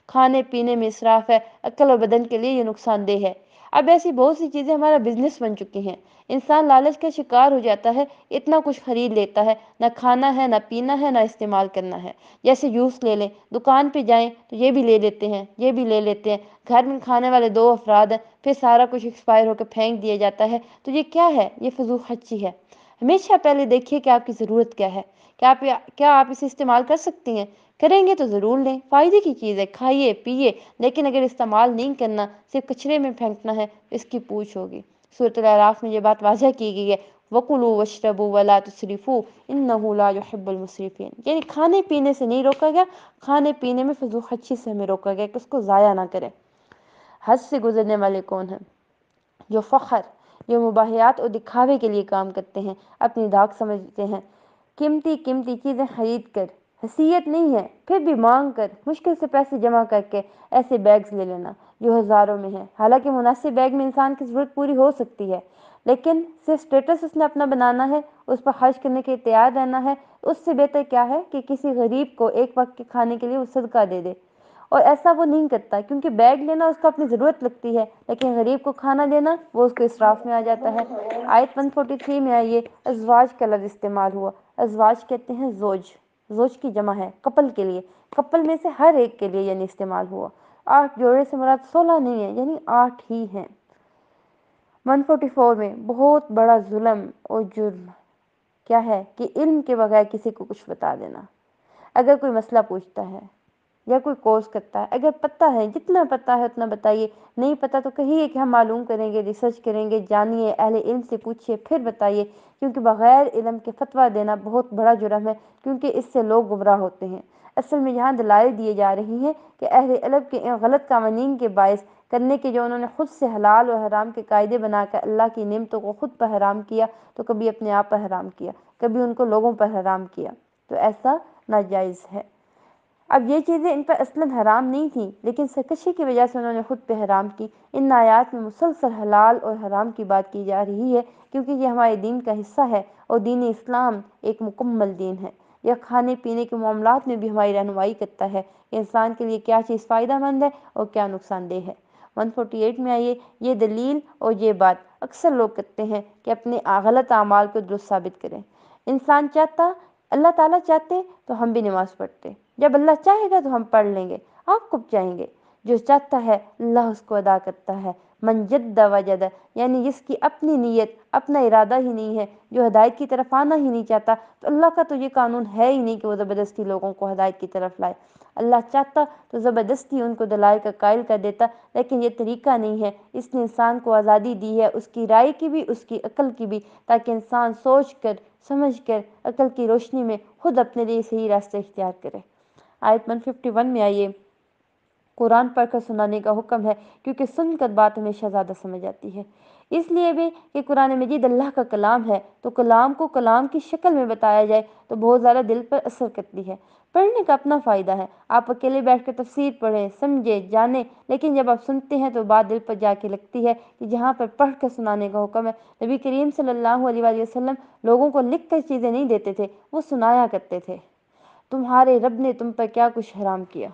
کھانے پینے میں اسراف ہے، عقل اور بدن کے لیے یہ نقصان دہ ہے۔ اب ایسی بہت سی چیزیں ہمارا بزنس بن چکی ہیں، انسان لالچ کا شکار ہو جاتا ہے، اتنا کچھ خرید لیتا ہے، نہ کھانا ہے، نہ پینا ہے، نہ استعمال کرنا ہے۔ جیسے جوس لے لیں، دکان پہ جائیں تو یہ بھی لے لیتے ہیں، یہ بھی لے لیتے ہیں، گھر میں کھانے والے 2 افراد ہیں، پھر سارا کچھ ایکسپائر ہو کے پھینک دیا جاتا ہے، تو یہ کیا ہے؟ یہ فضول خرچی ہے۔ ہمیشہ پہلے دیکھیے کہ آپ کی ضرورت کیا ہے، کیا آپ اسے استعمال کر سکتی ہیں؟ کریں گے تو ضرور لیں، فائدے کی چیز ہے، کھائیے پیئے، لیکن اگر استعمال نہیں کرنا، صرف کچرے میں پھینکنا ہے، اس کی پوچھ ہوگی۔ سورۃ الاعراف میں یہ بات واضح کی گئی ہے، وَكُلُوا وَاشْرَبُوا وَلَا تُسْرِفُوا إِنَّهُ لَا يُحِبُّ الْمُسْرِفِينَ۔ یعنی کھانے پینے سے نہیں روکا گیا، کھانے پینے میں فضول خرچی سے ہمیں روکا گیا کہ اس کو ضائع نہ کریں۔ حد سے گزرنے والے کون ہیں؟ جو فخر، جو مباحثات اور دکھاوے کے لیے کام کرتے ہیں، اپنی دھاک سمجھتے ہیں، قیمتی قیمتی چیزیں خرید کر، حیثیت نہیں ہے پھر بھی مانگ کر، مشکل سے پیسے جمع کر کے ایسے بیگز لے لینا جو ہزاروں میں ہیں۔ حالانکہ مناسب بیگ میں انسان کی ضرورت پوری ہو سکتی ہے، لیکن صرف اسٹیٹس اس نے اپنا بنانا ہے، اس پر خرچ کرنے کے لیے تیار رہنا ہے۔ اس سے بہتر کیا ہے کہ کسی غریب کو ایک وقت کے کھانے کے لیے وہ صدقہ دے دے، اور ایسا وہ نہیں کرتا، کیونکہ بیگ لینا اس کو اپنی ضرورت لگتی ہے، لیکن غریب کو کھانا دینا وہ اس کو اسراف میں آ جاتا ہے۔ آیت 143 میں آئیے، ازواج کا لفظ استعمال ہوا۔ ازواج کہتے ہیں زوج، زوج کی جمع ہے کپل کے لیے، کپل میں سے ہر ایک کے لیے یعنی استعمال ہوا۔ 8 جوڑے سے مراد 16 نہیں ہے، یعنی 8 ہی ہیں۔ 144 میں بہت بڑا ظلم اور جرم کیا ہے کہ علم کے بغیر کسی کو کچھ بتا دینا۔ اگر کوئی مسئلہ پوچھتا ہے یا کوئی کورس کرتا ہے، اگر پتہ ہے جتنا پتہ ہے اتنا بتائیے، نہیں پتہ تو کہیے کہ ہم معلوم کریں گے، ریسرچ کریں گے، جانیے، اہل علم سے پوچھیے پھر بتائیے، کیونکہ بغیر علم کے فتویٰ دینا بہت بڑا جرم ہے، کیونکہ اس سے لوگ گمراہ ہوتے ہیں۔ اصل میں یہاں دلائل دیے جا رہی ہیں کہ اہل علم کے ان غلط قوانین کے باعث کرنے کے جو انہوں نے خود سے حلال اور حرام کے قاعدے بنا کر اللہ کی نعمتوں کو خود پر حرام کیا، تو کبھی اپنے آپ پر حرام کیا، کبھی ان کو لوگوں پر حرام کیا، تو ایسا ناجائز ہے۔ اب یہ چیزیں ان پر اصلاً حرام نہیں تھیں، لیکن سرکشی کی وجہ سے انہوں نے خود پہ حرام کی۔ ان آیات میں مسلسل حلال اور حرام کی بات کی جا رہی ہے، کیونکہ یہ ہمارے دین کا حصہ ہے، اور دین اسلام ایک مکمل دین ہے۔ یہ کھانے پینے کے معاملات میں بھی ہماری رہنمائی کرتا ہے کہ انسان کے لیے کیا چیز فائدہ مند ہے اور کیا نقصان دہ ہے۔ 148 میں آئیے، یہ دلیل اور یہ بات اکثر لوگ کرتے ہیں کہ اپنے غلط اعمال کو درست ثابت کریں۔ انسان چاہتا، اللہ تعالیٰ چاہتے تو ہم بھی نماز پڑھتے، جب اللہ چاہے گا تو ہم پڑھ لیں گے، آپ کب چاہیں گے؟ جو چاہتا ہے اللہ اس کو ادا کرتا ہے۔ من جد وجد، یعنی جس کی اپنی نیت، اپنا ارادہ ہی نہیں ہے، جو ہدایت کی طرف آنا ہی نہیں چاہتا، تو اللہ کا تو یہ قانون ہے ہی نہیں کہ وہ زبردستی لوگوں کو ہدایت کی طرف لائے۔ اللہ چاہتا تو زبردستی ان کو دلائل کا قائل کر دیتا، لیکن یہ طریقہ نہیں ہے۔ اس نے انسان کو آزادی دی ہے، اس کی رائے کی بھی، اس کی عقل کی بھی، تاکہ انسان سوچ کر، سمجھ کر، عقل کی روشنی میں خود اپنے لیے صحیح راستہ اختیار کرے۔ آیت 151 میں آئیے، قرآن پڑھ کر سنانے کا حکم ہے، کیونکہ سن کر بات ہمیشہ زیادہ سمجھ آتی ہے۔ اس لیے بھی کہ قرآن مجید اللہ کا کلام ہے، تو کلام کو کلام کی شکل میں بتایا جائے تو بہت زیادہ دل پر اثر کرتی ہے۔ پڑھنے کا اپنا فائدہ ہے، آپ اکیلے بیٹھ کر تفسیر پڑھیں، سمجھیں، جانیں، لیکن جب آپ سنتے ہیں تو بات دل پر جا کے لگتی ہے کہ جہاں پر پڑھ کر سنانے کا حکم ہے۔ نبی کریم صلی اللہ علیہ وآلہ وسلم لوگوں کو لکھ کر چیزیں نہیں دیتے تھے، وہ سنایا کرتے تھے۔ تمہارے رب نے تم پر کیا کچھ حرام کیا،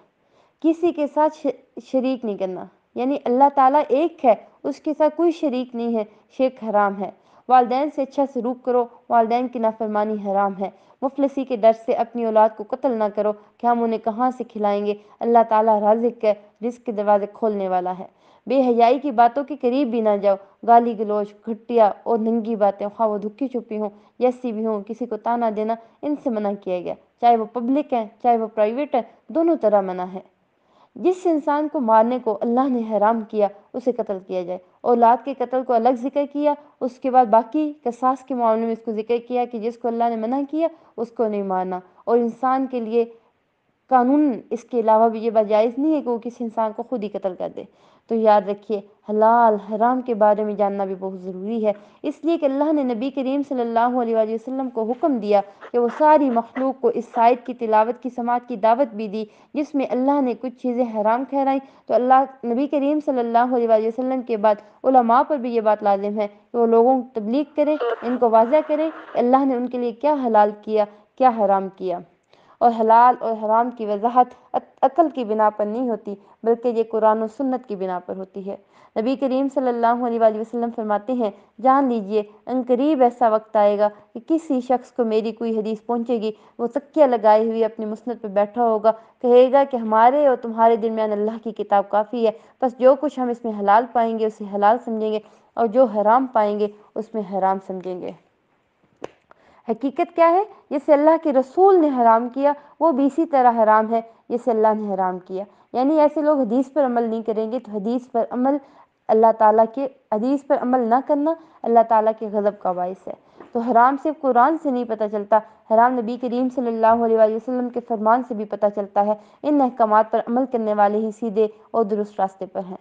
کسی کے ساتھ شریک نہیں کرنا، یعنی اللہ تعالیٰ ایک ہے، اس کے ساتھ کوئی شریک نہیں ہے، شرک حرام ہے۔ والدین سے اچھا سلوک کرو، والدین کی نافرمانی حرام ہے۔ مفلسی کے ڈر سے اپنی اولاد کو قتل نہ کرو کہ ہم انہیں کہاں سے کھلائیں گے، اللہ تعالیٰ رازق ہے، رزق کے دروازے کھولنے والا ہے۔ بے حیائی کی باتوں کے قریب بھی نہ جاؤ، گالی گلوچ، گھٹیا اور ننگی باتیں، خواہ وہ دکھی چھپی ہوں جیسی بھی ہوں، کسی کو تانا دینا، ان سے منع کیا گیا، چاہے وہ پبلک ہے چاہے وہ پرائیویٹ ہے، دونوں طرح منع ہے۔ جس انسان کو مارنے کو اللہ نے حرام کیا اسے قتل کیا جائے۔ اولاد کے قتل کو الگ ذکر کیا، اس کے بعد باقی قصاص کے معاملے میں اس کو ذکر کیا کہ جس کو اللہ نے منع کیا اس کو نہیں مارنا، اور انسان کے لیے قانون اس کے علاوہ بھی یہ بات جائز نہیں ہے کہ وہ کسی انسان کو خود ہی قتل کر دے۔ تو یاد رکھیے، حلال حرام کے بارے میں جاننا بھی بہت ضروری ہے، اس لیے کہ اللہ نے نبی کریم صلی اللہ علیہ وآلہ وسلم کو حکم دیا کہ وہ ساری مخلوق کو اس آیت کی تلاوت کی سماعت کی دعوت بھی دی، جس میں اللہ نے کچھ چیزیں حرام ٹھہرائیں۔ تو اللہ نبی کریم صلی اللہ علیہ وآلہ وسلم کے بعد علماء پر بھی یہ بات لازم ہے کہ وہ لوگوں کو تبلیغ کریں، ان کو واضح کریں کہ اللہ نے ان کے لیے کیا حلال کیا، کیا حرام کیا۔ اور حلال اور حرام کی وضاحت عقل کی بنا پر نہیں ہوتی، بلکہ یہ قرآن و سنت کی بنا پر ہوتی ہے۔ نبی کریم صلی اللہ علیہ وآلہ وسلم فرماتے ہیں، جان لیجئے ان قریب ایسا وقت آئے گا کہ کسی شخص کو میری کوئی حدیث پہنچے گی، وہ تکیہ لگائے ہوئے اپنی مسند پہ بیٹھا ہوگا، کہے گا کہ ہمارے اور تمہارے درمیان اللہ کی کتاب کافی ہے، بس جو کچھ ہم اس میں حلال پائیں گے اسے حلال سمجھیں گے، اور جو حرام پائیں گے اس میں حرام سمجھیں گے۔ حقیقت کیا ہے؟ جسے اللہ کے رسول نے حرام کیا وہ بھی اسی طرح حرام ہے جسے اللہ نے حرام کیا، یعنی ایسے لوگ حدیث پر عمل نہیں کریں گے تو حدیث پر عمل حدیث پر عمل نہ کرنا اللہ تعالیٰ کے غضب کا باعث ہے۔ تو حرام صرف قرآن سے نہیں پتہ چلتا، حرام نبی کریم صلی اللہ علیہ وآلہ وسلم کے فرمان سے بھی پتہ چلتا ہے۔ ان احکامات پر عمل کرنے والے ہی سیدھے اور درست راستے پر ہیں۔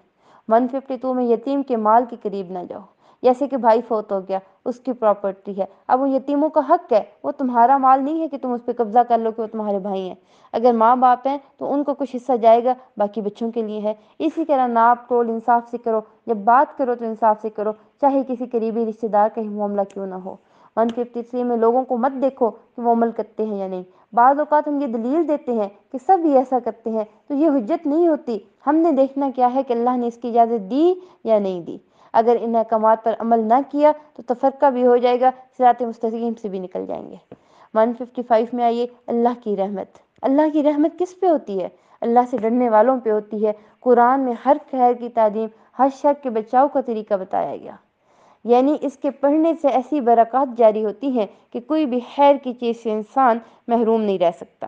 152 میں یتیم کے مال کے قریب نہ جاؤ، جیسے کہ بھائی فوت ہو گیا، اس کی پراپرٹی ہے، اب وہ یتیموں کا حق ہے، وہ تمہارا مال نہیں ہے کہ تم اس پہ قبضہ کر لو کہ وہ تمہارے بھائی ہیں۔ اگر ماں باپ ہیں تو ان کو کچھ حصہ جائے گا، باقی بچوں کے لیے ہے۔ اسی طرح ناپ تول انصاف سے کرو، جب بات کرو تو انصاف سے کرو، چاہے کسی قریبی رشتہ دار کا ہی معاملہ کیوں نہ ہو۔ 153 میں لوگوں کو مت دیکھو کہ وہ عمل کرتے ہیں یا نہیں۔ بعض اوقات ہم یہ دلیل دیتے ہیں کہ سب ہی ایسا کرتے ہیں، تو یہ حجت نہیں ہوتی، ہم نے دیکھنا کیا ہے کہ اللہ نے اس کی اجازت دی یا نہیں دی۔ اگر ان احکامات پر عمل نہ کیا تو تفرقہ بھی ہو جائے گا، صراط مستقیم سے بھی نکل جائیں گے۔ 155 میں آئیے، اللہ کی رحمت۔ اللہ کی رحمت کس پہ ہوتی ہے؟ اللہ سے ڈرنے والوں پہ ہوتی ہے۔ قرآن میں ہر خیر کی تعلیم، ہر شر کے بچاؤ کا طریقہ بتایا گیا، یعنی اس کے پڑھنے سے ایسی برکات جاری ہوتی ہیں کہ کوئی بھی خیر کی چیز سے انسان محروم نہیں رہ سکتا،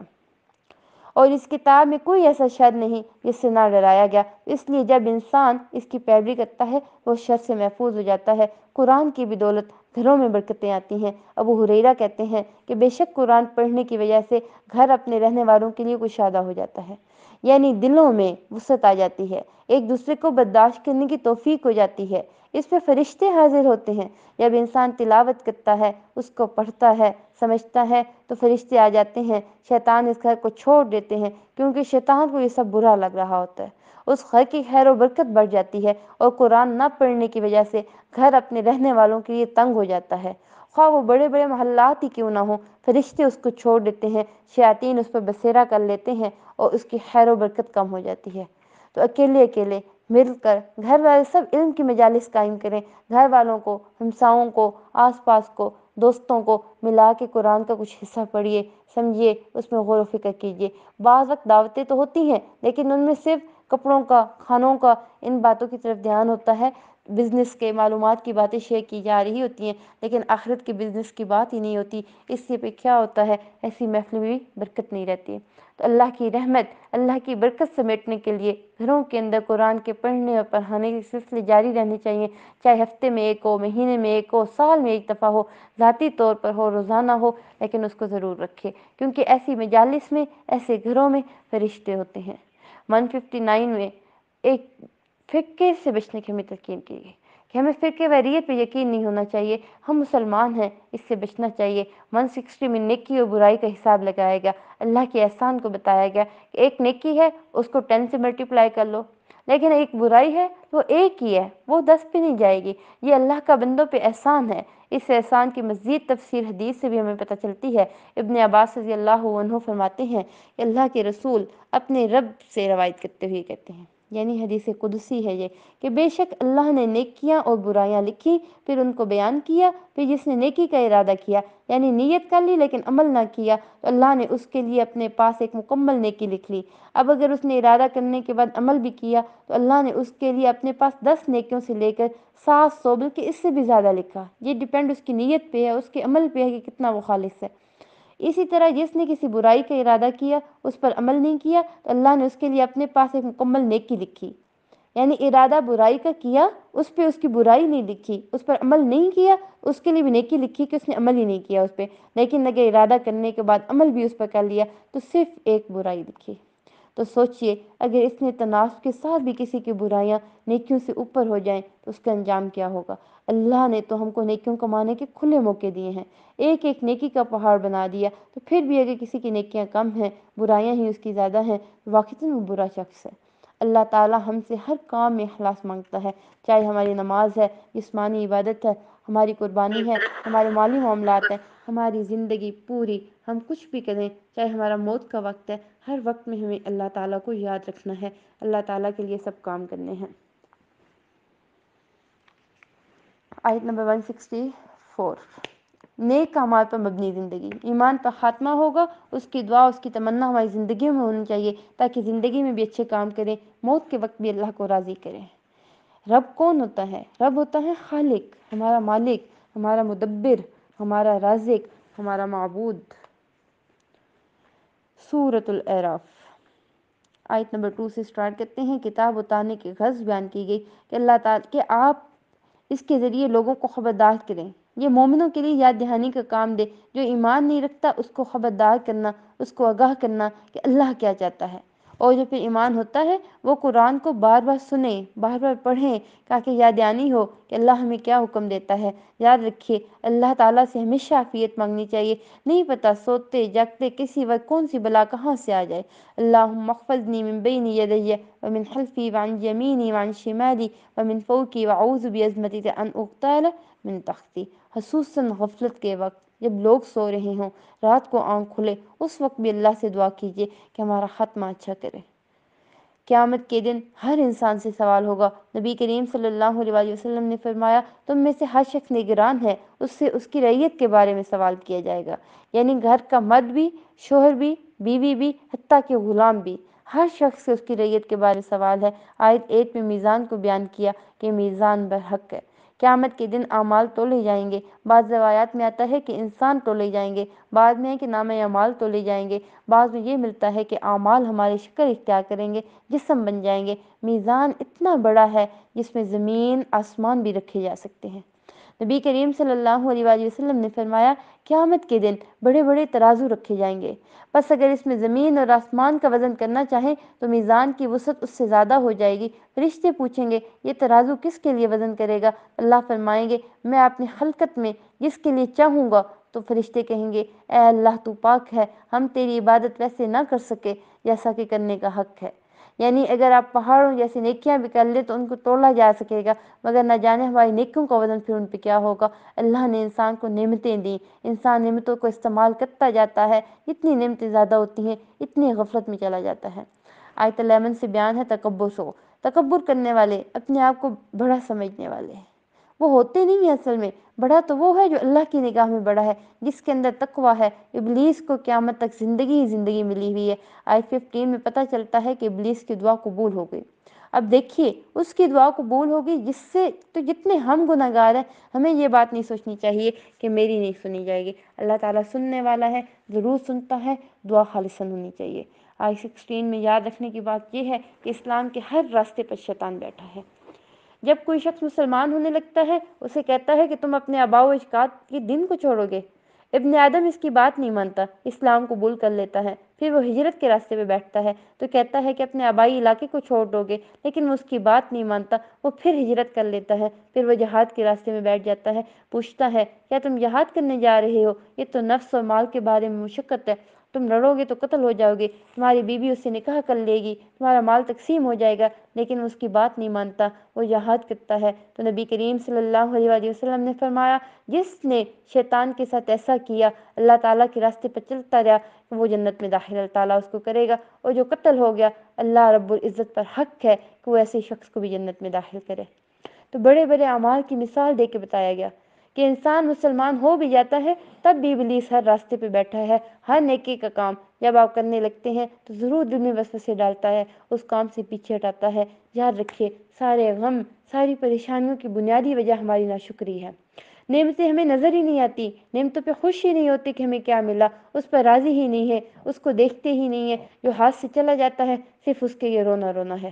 اور اس کتاب میں کوئی ایسا شر نہیں جس سے نہ ڈرایا گیا، اس لیے جب انسان اس کی پیروی کرتا ہے وہ شر سے محفوظ ہو جاتا ہے۔ قرآن کی بدولت گھروں میں برکتیں آتی ہیں۔ ابو ہریرہ کہتے ہیں کہ بے شک قرآن پڑھنے کی وجہ سے گھر اپنے رہنے والوں کے لیے کشادہ ہو جاتا ہے، یعنی دلوں میں وسعت آ جاتی ہے، ایک دوسرے کو برداشت کرنے کی توفیق ہو جاتی ہے، اس پہ فرشتے حاضر ہوتے ہیں۔ جب انسان تلاوت کرتا ہے، اس کو پڑھتا ہے، سمجھتا ہے تو فرشتے آ جاتے ہیں، شیطان اس گھر کو چھوڑ دیتے ہیں، کیونکہ شیطان کو یہ سب برا لگ رہا ہوتا ہے، اس گھر کی خیر و برکت بڑھ جاتی ہے، اور قرآن نہ پڑھنے کی وجہ سے گھر اپنے رہنے والوں کے لیے تنگ ہو جاتا ہے، خواہ وہ بڑے بڑے محلات ہی کیوں نہ ہوں، فرشتے اس کو چھوڑ دیتے ہیں، شیاطین اس پر بسیرا کر لیتے ہیں اور اس کی خیر و برکت کم ہو جاتی ہے۔ تو اکیلے اکیلے مل کر گھر والے سب علم کی مجالس قائم کریں، گھر والوں کو، ہمساؤں کو، آس پاس کو، دوستوں کو ملا کے قرآن کا کچھ حصہ پڑھیے، سمجھیے، اس میں غور و فکر کیجیے۔ بعض وقت دعوتیں تو ہوتی ہیں لیکن ان میں صرف کپڑوں کا، کھانوں کا، ان باتوں کی طرف دھیان ہوتا ہے، بزنس کے معلومات کی باتیں شیئر کی جا رہی ہوتی ہیں، لیکن آخرت کے بزنس کی بات ہی نہیں ہوتی۔ اس سے پہ کیا ہوتا ہے، ایسی محفل میں بھی برکت نہیں رہتی۔ تو اللہ کی رحمت، اللہ کی برکت سمیٹنے کے لیے گھروں کے اندر قرآن کے پڑھنے اور پڑھانے کے سلسلے جاری رہنے چاہیے، چاہے ہفتے میں ایک ہو، مہینے میں ایک ہو، سال میں ایک دفعہ ہو، ذاتی طور پر ہو، روزانہ ہو، لیکن اس کو ضرور رکھے، کیونکہ ایسی مجالس میں، ایسے گھروں میں فرشتے ہوتے ہیں۔ 159 میں ایک فرقے سے بچنے کی ہمیں تلقین کی گئی کہ ہمیں فرقے واریت پہ یقین نہیں ہونا چاہیے، ہم مسلمان ہیں، اس سے بچنا چاہیے۔ 160 میں نیکی اور برائی کا حساب لگایا گیا، اللہ کے احسان کو بتایا گیا کہ ایک نیکی ہے اس کو 10 سے ملٹیپلائی کر لو، لیکن ایک برائی ہے وہ ایک ہی ہے، وہ 10 پہ نہیں جائے گی۔ یہ اللہ کا بندوں پہ احسان ہے۔ اس احسان کی مزید تفسیر حدیث سے بھی ہمیں پتہ چلتی ہے۔ ابن عباس رضی اللہ عنہ فرماتے ہیں کہ اللہ کے رسول اپنے رب سے روایت کرتے ہوئے کہتے ہیں، یعنی حدیث قدسی ہے یہ، کہ بے شک اللہ نے نیکیاں اور برائیاں لکھی، پھر ان کو بیان کیا، پھر جس نے نیکی کا ارادہ کیا یعنی نیت کر لی لیکن عمل نہ کیا تو اللہ نے اس کے لیے اپنے پاس ایک مکمل نیکی لکھ لی۔ اب اگر اس نے ارادہ کرنے کے بعد عمل بھی کیا تو اللہ نے اس کے لیے اپنے پاس 10 نیکیوں سے لے کر 700 بلکہ اس سے بھی زیادہ لکھا۔ یہ ڈیپینڈ اس کی نیت پہ ہے، اس کے عمل پہ ہے کہ کتنا وہ خالص ہے۔ اسی طرح جس نے کسی برائی کا ارادہ کیا اس پر عمل نہیں کیا تو اللہ نے اس کے لیے اپنے پاس ایک مکمل نیکی لکھی، یعنی ارادہ برائی کا کیا، اس پہ اس کی برائی نہیں لکھی، اس پر عمل نہیں کیا، اس کے لیے بھی نیکی لکھی کہ اس نے عمل ہی نہیں کیا اس پہ، لیکن اگر ارادہ کرنے کے بعد عمل بھی اس پر کر لیا تو صرف ایک برائی لکھی۔ تو سوچئے اگر اس نے تناسب کے ساتھ بھی کسی کی برائیاں نیکیوں سے اوپر ہو جائیں تو اس کا انجام کیا ہوگا۔ اللہ نے تو ہم کو نیکیوں کمانے کے کھلے موقع دیے ہیں، ایک ایک نیکی کا پہاڑ بنا دیا، تو پھر بھی اگر کسی کی نیکیاں کم ہیں، برائیاں ہی اس کی زیادہ ہیں، واقعتاً وہ برا شخص ہے۔ اللہ تعالیٰ ہم سے ہر کام میں اخلاص مانگتا ہے، چاہے ہماری نماز ہے، جسمانی عبادت ہے، ہماری قربانی ہے، ہمارے مالی معاملات ہیں، ہماری زندگی پوری، ہم کچھ بھی کریں، چاہے ہمارا موت کا وقت ہے، ہر وقت میں ہمیں اللہ تعالیٰ کو یاد رکھنا ہے، اللہ تعالیٰ کے لیے سب کام کرنے ہیں۔ آیت نمبر 164، نیک اعمال پر مبنی زندگی، ایمان پر خاتمہ ہوگا، اس کی دعا، اس کی تمنا ہماری زندگیوں میں ہونی چاہیے تاکہ زندگی میں بھی اچھے کام کریں، موت کے وقت بھی اللہ کو راضی کریں۔ رب کون ہوتا ہے؟ رب ہوتا ہے خالق، ہمارا مالک، ہمارا مدبر، ہمارا رازق، ہمارا معبود۔ سورۃ الاعراف آیت نمبر 2 سے سٹارٹ کرتے ہیں۔ کتاب اتارنے کی غرض بیان کی گئی کہ اللہ تعالیٰ کہ آپ اس کے ذریعے لوگوں کو خبردار کریں، یہ مومنوں کے لیے یاد دہانی کا کام دے، جو ایمان نہیں رکھتا اس کو خبردار کرنا، اس کو آگاہ کرنا کہ اللہ کیا چاہتا ہے، اور جو پھر ایمان ہوتا ہے وہ قرآن کو بار بار سنیں، بار بار پڑھیں تاکہ یاد دہانی ہو کہ اللہ ہمیں کیا حکم دیتا ہے۔ یاد رکھیے اللہ تعالیٰ سے ہمیشہ عافیت مانگنی چاہیے، نہیں پتہ سوتے جاگتے کسی وقت کون سی بلا کہاں سے آ جائے۔ اللہم احفظنی من بین یدی ومن خلفی وعن یمینی وعن شمالی ومن فوقی واعوذ بعظمتک ان اغتال من تحتی۔ خصوصاً غفلت کے وقت جب لوگ سو رہے ہوں، رات کو آنکھ کھلے، اس وقت بھی اللہ سے دعا کیجیے کہ ہمارا خاتمہ اچھا کرے۔ قیامت کے دن ہر انسان سے سوال ہوگا۔ نبی کریم صلی اللہ علیہ وسلم نے فرمایا تم میں سے ہر شخص نگران ہے، اس سے اس کی رعیت کے بارے میں سوال کیا جائے گا، یعنی گھر کا مرد بھی، شوہر بھی، بیوی بھی، حتیٰ کہ غلام بھی، ہر شخص سے اس کی رعیت کے بارے میں سوال ہے۔ آیت 8 میں میزان کو بیان کیا کہ میزان برحق ہے۔ قیامت کے دن اعمال تولے جائیں گے، بعض روایات میں آتا ہے کہ انسان تولے جائیں گے، بعض میں ہے کہ نامہ اعمال تولے جائیں گے، بعض میں یہ ملتا ہے کہ اعمال ہمارے شکل اختیار کریں گے، جسم بن جائیں گے۔ میزان اتنا بڑا ہے جس میں زمین آسمان بھی رکھے جا سکتے ہیں۔ نبی کریم صلی اللہ علیہ وسلم نے فرمایا قیامت کے دن بڑے بڑے ترازو رکھے جائیں گے، بس اگر اس میں زمین اور آسمان کا وزن کرنا چاہیں تو میزان کی وسعت اس سے زیادہ ہو جائے گی۔ فرشتے پوچھیں گے یہ ترازو کس کے لیے وزن کرے گا؟ اللہ فرمائیں گے میں اپنی خلقت میں جس کے لیے چاہوں گا۔ تو فرشتے کہیں گے اے اللہ تو پاک ہے، ہم تیری عبادت ویسے نہ کر سکے جیسا کہ کرنے کا حق ہے۔ یعنی اگر آپ پہاڑوں جیسی نیکیاں بھی کر لیں تو ان کو تولا جا سکے گا، مگر نہ جانے ہماری نیکیوں کا وزن پھر ان پہ کیا ہوگا۔ اللہ نے انسان کو نعمتیں دیں، انسان نعمتوں کو استعمال کرتا جاتا ہے، جتنی نعمتیں زیادہ ہوتی ہیں اتنی غفلت میں چلا جاتا ہے۔ آیت 11 سے بیان ہے تکبر سے، تکبر کرنے والے اپنے آپ کو بڑا سمجھنے والے ہیں، وہ ہوتے نہیں ہیں اصل میں، بڑا تو وہ ہے جو اللہ کی نگاہ میں بڑا ہے، جس کے اندر تقویٰ ہے۔ ابلیس کو قیامت تک زندگی ہی زندگی ملی ہوئی ہے۔ آیت 15 میں پتہ چلتا ہے کہ ابلیس کی دعا قبول ہو گئی۔ اب دیکھیے اس کی دعا قبول ہوگی، جس سے تو جتنے ہم گناہ گار ہیں ہمیں یہ بات نہیں سوچنی چاہیے کہ میری نہیں سنی جائے گی۔ اللہ تعالیٰ سننے والا ہے، ضرور سنتا ہے، دعا خالصاً ہونی چاہیے۔ آیت 16 میں یاد رکھنے کی بات یہ ہے کہ اسلام کے ہر راستے پر شیطان بیٹھا ہے۔ جب کوئی شخص مسلمان ہونے لگتا ہے اسے کہتا ہے کہ تم اپنے آباء و اجداد کے دین کو چھوڑو گے، ابن آدم اس کی بات نہیں مانتا، اسلام قبول کر لیتا ہے، پھر وہ ہجرت کے راستے پہ بیٹھتا ہے تو کہتا ہے کہ اپنے آبائی علاقے کو چھوڑ دو گے، لیکن وہ اس کی بات نہیں مانتا، وہ پھر ہجرت کر لیتا ہے، پھر وہ جہاد کے راستے میں بیٹھ جاتا ہے، پوچھتا ہے کیا تم جہاد کرنے جا رہے ہو؟ یہ تو نفس اور مال کے بارے میں مشقت ہے، تم لڑو گے تو قتل ہو جاؤ گے، تمہاری بیوی اس سے نکاح کر لے گی، تمہارا مال تقسیم ہو جائے گا، لیکن وہ اس کی بات نہیں مانتا، وہ جہاد کرتا ہے۔ تو نبی کریم صلی اللہ علیہ وآلہ وسلم نے فرمایا جس نے شیطان کے ساتھ ایسا کیا، اللہ تعالیٰ کے راستے پر چلتا رہا، وہ جنت میں داخل اللہ تعالیٰ اس کو کرے گا، اور جو قتل ہو گیا اللہ رب العزت پر حق ہے کہ وہ ایسے شخص کو بھی جنت میں داخل کرے۔ تو بڑے بڑے اعمال کی مثال دے کے بتایا گیا کہ انسان مسلمان ہو بھی جاتا ہے تب بھی ابلیس ہر راستے پہ بیٹھا ہے، ہر نیکی کا کام جب آپ کرنے لگتے ہیں تو ضرور دل میں وسوسے ڈالتا ہے، اس کام سے پیچھے ہٹاتا ہے۔ یاد رکھیے سارے غم، ساری پریشانیوں کی بنیادی وجہ ہماری ناشکری ہے۔ نعمتیں ہمیں نظر ہی نہیں آتی، نعمتوں پہ خوش ہی نہیں ہوتی کہ ہمیں کیا ملا، اس پر راضی ہی نہیں ہے، اس کو دیکھتے ہی نہیں ہے، جو ہاتھ سے چلا جاتا ہے صرف اس کے یہ رونا رونا ہے۔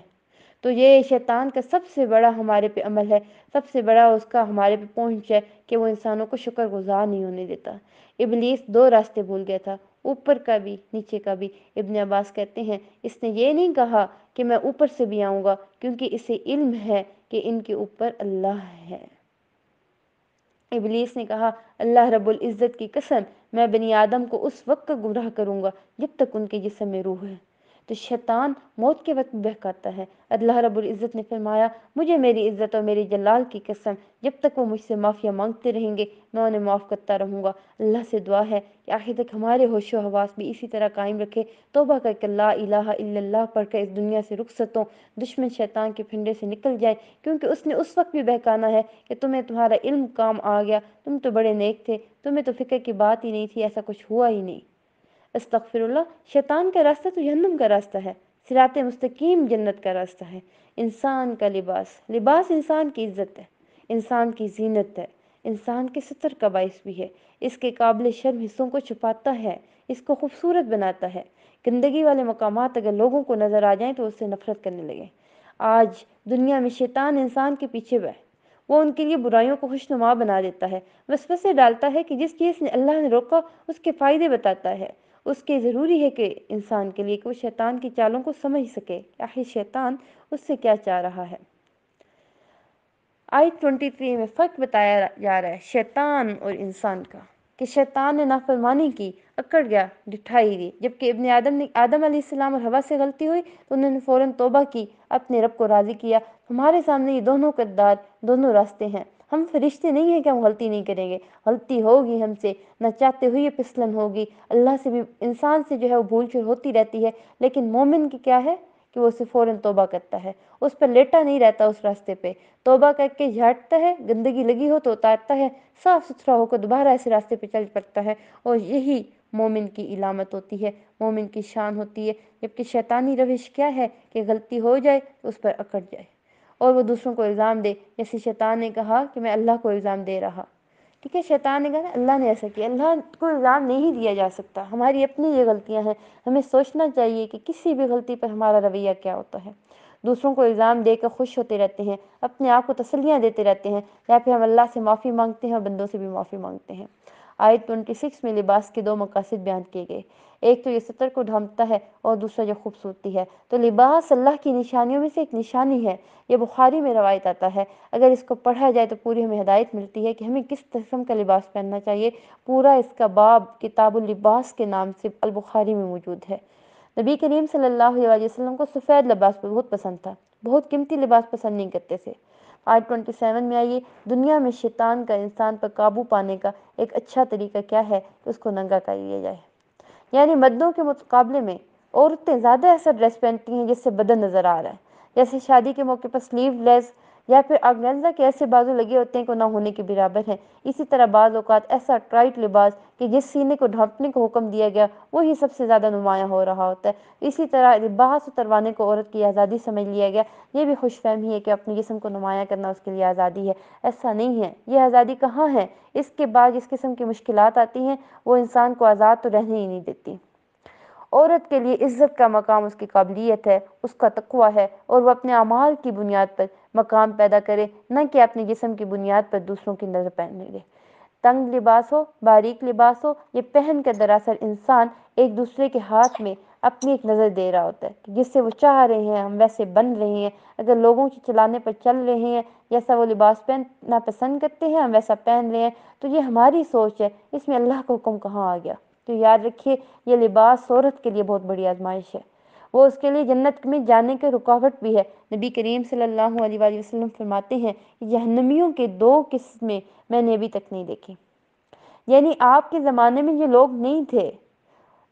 تو یہ شیطان کا سب سے بڑا ہمارے پہ عمل ہے، سب سے بڑا اس کا ہمارے پہ پہنچ ہے کہ وہ انسانوں کو شکر گزار نہیں ہونے دیتا۔ ابلیس دو راستے بھول گیا تھا، اوپر کا بھی نیچے کا بھی۔ ابن عباس کہتے ہیں اس نے یہ نہیں کہا کہ میں اوپر سے بھی آؤں گا، کیونکہ اسے علم ہے کہ ان کے اوپر اللہ ہے۔ ابلیس نے کہا اللہ رب العزت کی قسم میں بنی آدم کو اس وقت گمراہ کروں گا جب تک ان کے جسم میں روح ہے۔ تو شیطان موت کے وقت بہکاتا ہے۔ اللہ رب العزت نے فرمایا مجھے میری عزت اور میری جلال کی قسم جب تک وہ مجھ سے معافیا مانگتے رہیں گے میں انہیں معاف کرتا رہوں گا۔ اللہ سے دعا ہے کہ آخر تک ہمارے ہوش و حواس بھی اسی طرح قائم رکھے، توبہ کر کے لا الہ الا اللہ پڑھ کر اس دنیا سے رخصت ہوں، دشمن شیطان کے پھندے سے نکل جائے، کیونکہ اس نے اس وقت بھی بہکانا ہے کہ تمہیں تمہارا علم کام آ گیا، تم تو بڑے نیک تھے، تمہیں تو فکر کی بات ہی نہیں تھی، ایسا کچھ ہوا ہی نہیں۔ استغفر اللہ، شیطان کا راستہ تو جہنم کا راستہ ہے، صراط مستقیم جنت کا راستہ ہے۔ انسان کا لباس، لباس انسان کی عزت ہے، انسان کی زینت ہے، انسان کے ستر کا باعث بھی ہے، اس کے قابل شرم حصوں کو چھپاتا ہے، اس کو خوبصورت بناتا ہے۔ گندگی والے مقامات اگر لوگوں کو نظر آ جائیں تو اس سے نفرت کرنے لگیں۔ آج دنیا میں شیطان انسان کے پیچھے ہے، وہ ان کے لیے برائیوں کو خوشنما بنا دیتا ہے، وسوسے ڈالتا ہے کہ جس چیز نے اللہ نے روکا اس کے فائدے بتاتا ہے۔ اس کے ضروری ہے کہ انسان کے لیے کہ وہ شیطان کی چالوں کو سمجھ سکے کہ آخر شیطان اس سے کیا چاہ رہا ہے۔ آیت 23 میں فرق بتایا جا رہا ہے شیطان اور انسان کا، کہ شیطان نے نافرمانی کی، اکڑ گیا، ڈٹھائی دی، جبکہ ابن آدم علیہ السلام اور حوا سے غلطی ہوئی تو انہوں نے فوراً توبہ کی، اپنے رب کو راضی کیا۔ ہمارے سامنے یہ دونوں کردار، دونوں راستے ہیں۔ ہم فرشتے نہیں ہیں کہ ہم غلطی نہیں کریں گے، غلطی ہوگی ہم سے، نہ چاہتے ہوئے پھسلن ہوگی، اللہ سے بھی انسان سے جو ہے وہ بھول چور ہوتی رہتی ہے، لیکن مومن کی کیا ہے کہ وہ اسے فوراً توبہ کرتا ہے، اس پر لیٹا نہیں رہتا، اس راستے پہ توبہ کر کے جھاڑتا ہے، گندگی لگی ہو تو اتارتا ہے، صاف ستھرا ہو کر دوبارہ ایسے راستے پہ چل پڑتا ہے، اور یہی مومن کی علامت ہوتی ہے، مومن کی شان ہوتی ہے۔ جبکہ شیطانی روش کیا ہے کہ غلطی ہو جائے تو اس پر اکڑ جائے اور وہ دوسروں کو الزام دے، جیسے شیطان نے کہا کہ میں اللہ کو الزام دے رہا۔ ٹھیک ہے، شیطان نے کہا اللہ نے ایسا کیا، اللہ کو الزام نہیں دیا جا سکتا، ہماری اپنی یہ غلطیاں ہیں۔ ہمیں سوچنا چاہیے کہ کسی بھی غلطی پر ہمارا رویہ کیا ہوتا ہے۔ دوسروں کو الزام دے کر خوش ہوتے رہتے ہیں، اپنے آپ کو تسلیاں دیتے رہتے ہیں، یا پھر ہم اللہ سے معافی مانگتے ہیں اور بندوں سے بھی معافی مانگتے ہیں۔ آیت 26 میں لباس کے دو مقاصد بیان کیے گئے، ایک تو یہ ستر کو ڈھانپتا ہے اور دوسرا جو خوبصورتی ہے۔ تو لباس اللہ کی نشانیوں میں سے ایک نشانی ہے، یہ بخاری میں روایت آتا ہے، اگر اس کو پڑھا جائے تو پوری ہمیں ہدایت ملتی ہے کہ ہمیں کس قسم کا لباس پہننا چاہیے۔ پورا اس کا باب کتاب اللباس کے نام سے البخاری میں موجود ہے۔ نبی کریم صلی اللہ علیہ وسلم کو سفید لباس بہت پسند تھا، بہت قیمتی لباس پسند نہیں کرتے تھے۔ آیت 27 میں آئیے، دنیا میں شیطان کا انسان پر قابو پانے کا ایک اچھا طریقہ کیا ہے کہ اس کو ننگا کر لیا جائے۔ یعنی مردوں کے مقابلے میں عورتیں زیادہ ایسا ڈریس پہنتی ہیں جس سے بدن نظر آ رہا ہے، جیسے شادی کے موقع پر سلیو لیس یا پھر آرگنزا کے ایسے بازو لگے ہوتے ہیں کہ نہ ہونے کے برابر ہیں۔ اسی طرح بعض اوقات ایسا ٹائٹ لباس کہ جس سینے کو ڈھانپنے کو حکم دیا گیا وہی سب سے زیادہ نمایاں ہو رہا ہوتا ہے۔ اسی طرح لباس اتروانے کو عورت کی آزادی سمجھ لیا گیا، یہ بھی خوش فہمی ہے کہ اپنے جسم کو نمایاں کرنا اس کے لیے آزادی ہے۔ ایسا نہیں ہے، یہ آزادی کہاں ہے؟ اس کے بعد جس قسم کی مشکلات آتی ہیں وہ انسان کو آزاد تو رہنے ہی نہیں دیتی۔ عورت کے لیے عزت کا مقام اس کی قابلیت ہے، اس کا تقویٰ ہے، اور وہ اپنے اعمال کی بنیاد پر مقام پیدا کرے، نہ کہ اپنے جسم کی بنیاد پر دوسروں کی نظر پڑنے دے۔ تنگ لباس ہو، باریک لباس ہو، یہ پہن کر دراصل انسان ایک دوسرے کے ہاتھ میں اپنی ایک نظر دے رہا ہوتا ہے کہ جس سے وہ چاہ رہے ہیں ہم ویسے بن رہے ہیں، اگر لوگوں کے چلانے پر چل رہے ہیں، جیسا وہ لباس پہننا پسند کرتے ہیں ہم ویسا پہن رہے ہیں، تو یہ ہماری سوچ ہے، اس میں اللہ کا حکم کہاں آ گیا؟ تو یاد رکھیے یہ لباس عورت کے لیے بہت بڑی آزمائش ہے، وہ اس کے لیے جنت میں جانے کی رکاوٹ بھی ہے۔ نبی کریم صلی اللہ علیہ وآلہ وسلم فرماتے ہیں کہ جہنمیوں کے 2 قسمیں میں نے ابھی تک نہیں دیکھی، یعنی آپ کے زمانے میں یہ لوگ نہیں تھے،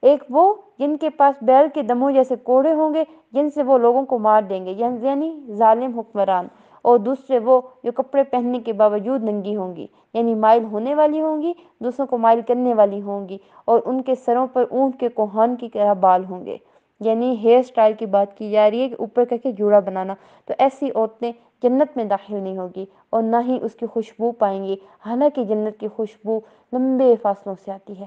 ایک وہ جن کے پاس بیل کے دموں جیسے کوڑے ہوں گے جن سے وہ لوگوں کو مار دیں گے، یعنی ظالم حکمران، اور دوسرے وہ جو کپڑے پہننے کے باوجود ننگی ہوں گی، یعنی مائل ہونے والی ہوں گی، دوسروں کو مائل کرنے والی ہوں گی، اور ان کے سروں پر اونٹ کے کوہان کی طرح بال ہوں گے، یعنی ہیئر سٹائل کی بات کی جا رہی ہے کہ اوپر کر کے جوڑا بنانا، تو ایسی عورتیں جنت میں داخل نہیں ہوگی اور نہ ہی اس کی خوشبو پائیں گی، حالانکہ جنت کی خوشبو لمبے فاصلوں سے آتی ہے۔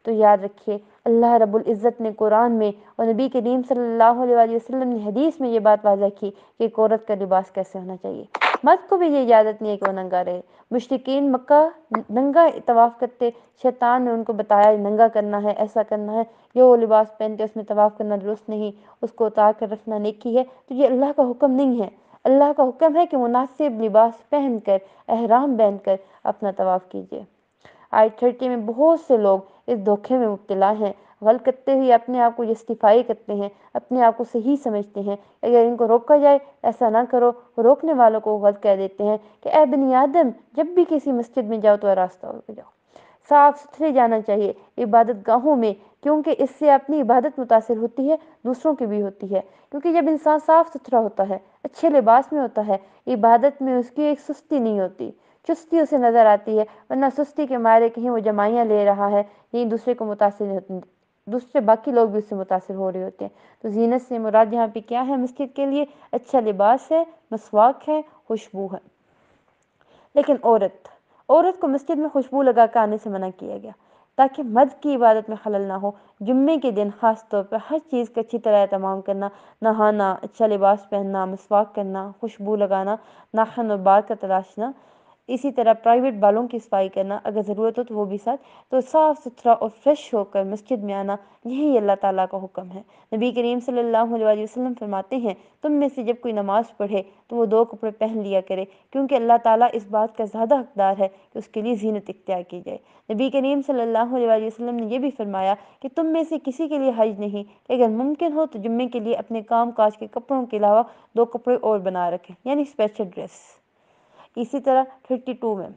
تو یاد رکھیے اللہ رب العزت نے قرآن میں اور نبی کریم صلی اللہ علیہ وآلہ وسلم نے حدیث میں یہ بات واضح کی کہ ایک عورت کا لباس کیسے ہونا چاہیے۔ مرد کو بھی یہ اجازت نہیں ہے کہ وہ ننگا رہے، مشرکین مکہ ننگا طواف کرتے، شیطان نے ان کو بتایا ننگا کرنا ہے، ایسا کرنا ہے، یہ وہ لباس پہنتے اس میں طواف کرنا درست نہیں، اس کو اتار کر رکھنا نیکی ہے، تو یہ اللہ کا حکم نہیں ہے۔ اللہ کا حکم ہے کہ مناسب لباس پہن کر، احرام پہن کر اپنا طواف کیجیے۔ آیت 30 میں بہت سے لوگ اس دھوکے میں مبتلا ہیں، غلط کرتے ہوئے اپنے آپ کو جسٹیفائی کرتے ہیں، اپنے آپ کو صحیح سمجھتے ہیں، اگر ان کو روکا جائے ایسا نہ کرو، روکنے والوں کو غلط کہہ دیتے ہیں کہ اے بنی آدم جب بھی کسی مسجد میں جاؤ تو راستہ ہو کے جاؤ، صاف ستھرے جانا چاہیے عبادت گاہوں میں، کیونکہ اس سے اپنی عبادت متاثر ہوتی ہے، دوسروں کی بھی ہوتی ہے، کیونکہ جب انسان صاف ستھرا ہوتا ہے، اچھے لباس میں ہوتا ہے، عبادت میں اس کی ایک سستی نہیں ہوتی، چستی اسے نظر آتی ہے، ورنہ سستی کے مارے کہیں وہ جمائیاں لے رہا ہے، یہیں دوسرے کو متاثر نہیں ہوتی، دوسرے باقی لوگ بھی اس سے متاثر ہو رہے ہوتے ہیں۔ تو زینت سے مراد یہاں پہ کیا ہے؟ مسجد کے لیے اچھا لباس ہے، مسواک ہے، خوشبو ہے۔ لیکن عورت کو مسجد میں خوشبو لگا کر آنے سے منع کیا گیا تاکہ مرد کی عبادت میں خلل نہ ہو۔ جمعے کے دن خاص طور پر ہر چیز کا اچھی طرح اہتمام کرنا، نہانا، اچھا لباس پہننا، مسواک کرنا، خوشبو لگانا، ناخن اور بال کا تراشنا، اسی طرح پرائیویٹ بالوں کی صفائی کرنا، اگر ضرورت ہو تو وہ بھی ساتھ، تو صاف ستھرا اور فریش ہو کر مسجد میں آنا، یہی اللہ تعالیٰ کا حکم ہے۔ نبی کریم صلی اللہ علیہ وسلم فرماتے ہیں تم میں سے جب کوئی نماز پڑھے تو وہ 2 کپڑے پہن لیا کرے، کیونکہ اللہ تعالیٰ اس بات کا زیادہ حقدار ہے کہ اس کے لیے زینت اختیار کی جائے۔ نبی کریم صلی اللہ علیہ وسلم نے یہ بھی فرمایا کہ تم میں سے کسی کے لیے حج نہیں کہ اگر ممکن ہو تو جمعے کے لیے اپنے کام کاج کے کپڑوں کے علاوہ 2 کپڑے اور بنا رکھیں، یعنی اسپیشل ڈریس۔ اسی طرح 32 میں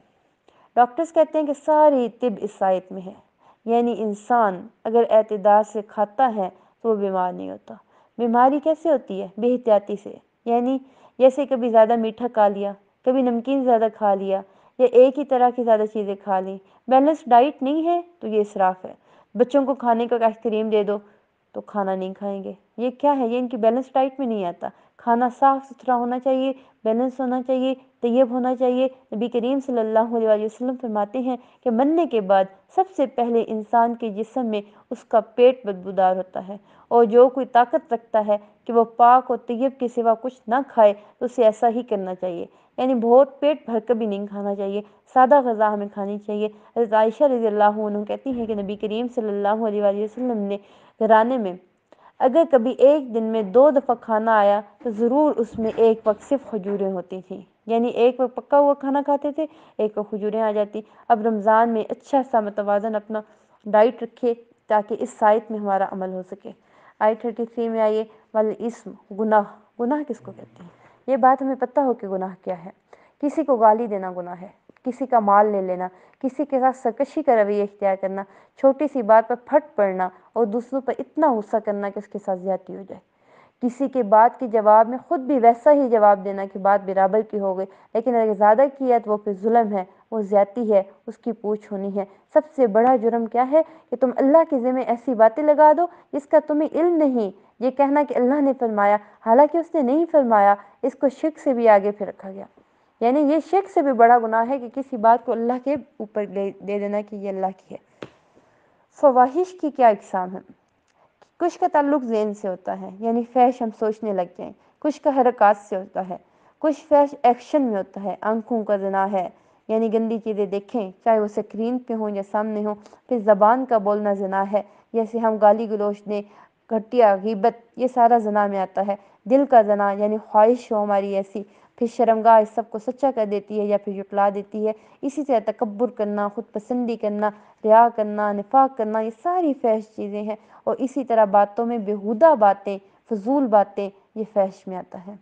ڈاکٹرز کہتے ہیں کہ ساری طب اس آیت میں ہے، یعنی انسان اگر اعتدال سے کھاتا ہے تو وہ بیمار نہیں ہوتا۔ بیماری کیسے ہوتی ہے؟ بے احتیاطی سے، یعنی جیسے کبھی زیادہ میٹھا کھا لیا، کبھی نمکین زیادہ کھا لیا، یا ایک ہی طرح کی زیادہ چیزیں کھا لیں، بیلنس ڈائٹ نہیں ہے تو یہ اسراف ہے۔ بچوں کو کھانے کا آئس کریم دے دو تو کھانا نہیں کھائیں گے، یہ کیا ہے؟ یہ ان کی بیلنس ڈائٹ میں نہیں آتا۔ کھانا صاف ستھرا ہونا چاہیے، بیلنس ہونا چاہیے، طیب ہونا چاہیے۔ نبی کریم صلی اللہ علیہ وسلم فرماتے ہیں کہ مرنے کے بعد سب سے پہلے انسان کے جسم میں اس کا پیٹ بدبودار ہوتا ہے، اور جو کوئی طاقت رکھتا ہے کہ وہ پاک اور طیب کے سوا کچھ نہ کھائے تو اسے ایسا ہی کرنا چاہیے، یعنی بہت پیٹ بھر کر بھی نہیں کھانا چاہیے، سادہ غذا ہمیں کھانی چاہیے۔ حضرت عائشہ رضی اللہ عنہ کہتی ہیں کہ نبی کریم صلی اللہ علیہ وسلم نے گھرانے میں اگر کبھی ایک دن میں 2 دفعہ کھانا آیا تو ضرور اس میں ایک وقت صرف کھجوریں ہوتی تھیں، یعنی ایک وقت پکا ہوا کھانا کھاتے تھے، ایک وقت کھجوریں آ جاتی۔ اب رمضان میں اچھا سا متوازن اپنا ڈائٹ رکھے تاکہ اس آیت میں ہمارا عمل ہو سکے۔ آیت 33 میں آئیے، والاسم، گناہ کس کو کہتے ہیں؟ یہ بات ہمیں پتہ ہو کہ گناہ کیا ہے۔ کسی کو گالی دینا گناہ ہے، کسی کا مال لے لینا، کسی کے ساتھ سرکشی کا رویہ اختیار کرنا، چھوٹی سی بات پر پھٹ پڑنا اور دوسروں پر اتنا غصہ کرنا کہ اس کے ساتھ زیادتی ہو جائے، کسی کے بات کے جواب میں خود بھی ویسا ہی جواب دینا کہ بات برابر کی ہو گئی، لیکن اگر زیادہ کیا تو وہ پھر ظلم ہے، وہ زیادتی ہے، اس کی پوچھ ہونی ہے۔ سب سے بڑا جرم کیا ہے کہ تم اللہ کے ذمہ ایسی باتیں لگا دو جس کا تمہیں علم نہیں، یہ کہنا کہ اللہ نے فرمایا حالانکہ اس نے نہیں فرمایا، اس کو شرک سے بھی آگے پھر رکھا گیا، یعنی یہ شرک سے بھی بڑا گناہ ہے کہ کسی بات کو اللہ کے اوپر دے دینا کہ یہ اللہ کی ہے۔ فواحش کی کیا اقسام ہیں؟ کچھ کا تعلق ذہن سے ہوتا ہے، یعنی فحش ہم سوچنے لگ جائیں، کچھ کا حرکات سے ہوتا ہے، کچھ فحش ایکشن میں ہوتا ہے، آنکھوں کا زنا ہے، یعنی گندی چیزیں دیکھیں، چاہے وہ اسکرین پہ ہوں یا سامنے ہوں۔ پھر زبان کا بولنا زنا ہے، جیسے ہم گالی گلوچ دیں، گھٹیا، غیبت، یہ سارا زنا میں آتا ہے۔ دل کا زنا یعنی خواہش ہو ہماری ایسی، پھر شرمگاہ اس سب کو سچا کر دیتی ہے یا پھر جھٹلا دیتی ہے۔ اسی طرح تکبر کرنا، خود پسندی کرنا، ریا کرنا، نفاق کرنا، یہ ساری فحش چیزیں ہیں۔ اور اسی طرح باتوں میں بیہودہ باتیں، فضول باتیں، یہ فحش میں آتا ہے۔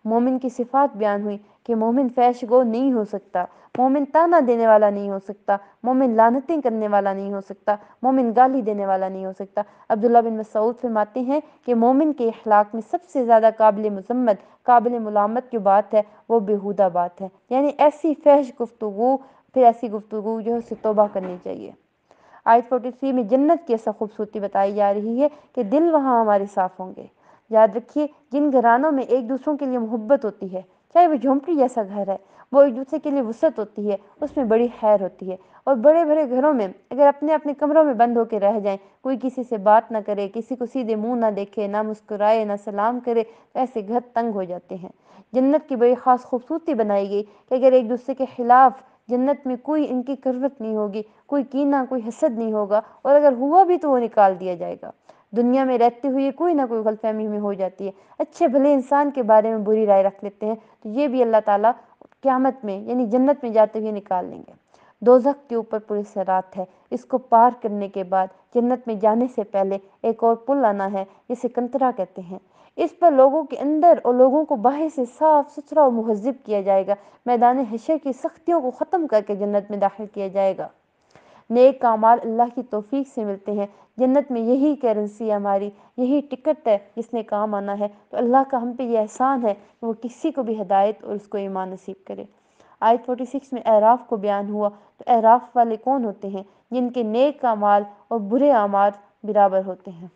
مومن کی صفات بیان ہوئی کہ مومن فحش گو نہیں ہو سکتا، مومن تانا دینے والا نہیں ہو سکتا، مومن لعنتیں کرنے والا نہیں ہو سکتا، مومن گالی دینے والا نہیں ہو سکتا۔ عبداللہ بن مسعود فرماتے ہیں کہ مومن کے اخلاق میں سب سے زیادہ قابل مذمت، قابل ملامت جو بات ہے وہ بیہودہ بات ہے، یعنی ایسی فحش گفتگو، پھر ایسی گفتگو جو ہے اسے توبہ کرنی چاہیے۔ آیت 43 میں جنت کی ایسا خوبصورتی بتائی جا رہی ہے کہ دل وہاں ہمارے صاف ہوں گے۔ یاد رکھیے، جن گھرانوں میں ایک دوسروں کے لیے محبت ہوتی ہے، چاہے وہ جھونپڑی جیسا گھر ہے، وہ ایک دوسرے کے لیے وسعت ہوتی ہے، اس میں بڑی خیر ہوتی ہے۔ اور بڑے بڑے گھروں میں اگر اپنے اپنے کمروں میں بند ہو کے رہ جائیں، کوئی کسی سے بات نہ کرے، کسی کو سیدھے منہ نہ دیکھے، نہ مسکرائے، نہ سلام کرے، ایسے گھر تنگ ہو جاتے ہیں۔ جنت کی بڑی خاص خوبصورتی بنائی گئی کہ اگر ایک دوسرے کے خلاف جنت میں کوئی ان کی کروت نہیں ہوگی، کوئی کینہ، کوئی حسد نہیں ہوگا، اور اگر ہوا بھی تو وہ نکال دیا جائے گا۔ دنیا میں رہتے ہوئے کوئی نہ کوئی غلط فہمی میں ہو جاتی ہے، اچھے بھلے انسان کے بارے میں بری رائے رکھ لیتے ہیں، تو یہ بھی اللہ تعالیٰ قیامت میں یعنی جنت میں جاتے ہوئے نکال لیں گے۔ دوزخ کے اوپر پل صراط ہے، اس کو پار کرنے کے بعد جنت میں جانے سے پہلے ایک اور پل آنا ہے، جسے کنترا کہتے ہیں۔ اس پر لوگوں کے اندر اور لوگوں کو باہر سے صاف ستھرا اور مہذب کیا جائے گا، میدان حشر کی سختیوں کو ختم کر کے جنت میں داخل کیا جائے گا۔ نیک اعمال اللہ کی توفیق سے ملتے ہیں، جنت میں یہی کرنسی ہے ہماری، یہی ٹکٹ ہے جس نے کام آنا ہے۔ تو اللہ کا ہم پہ یہ احسان ہے کہ وہ کسی کو بھی ہدایت اور اس کو ایمان نصیب کرے۔ آیت 46 میں اعراف کو بیان ہوا، تو اعراف والے کون ہوتے ہیں؟ جن کے نیک اعمال اور برے اعمال برابر ہوتے ہیں۔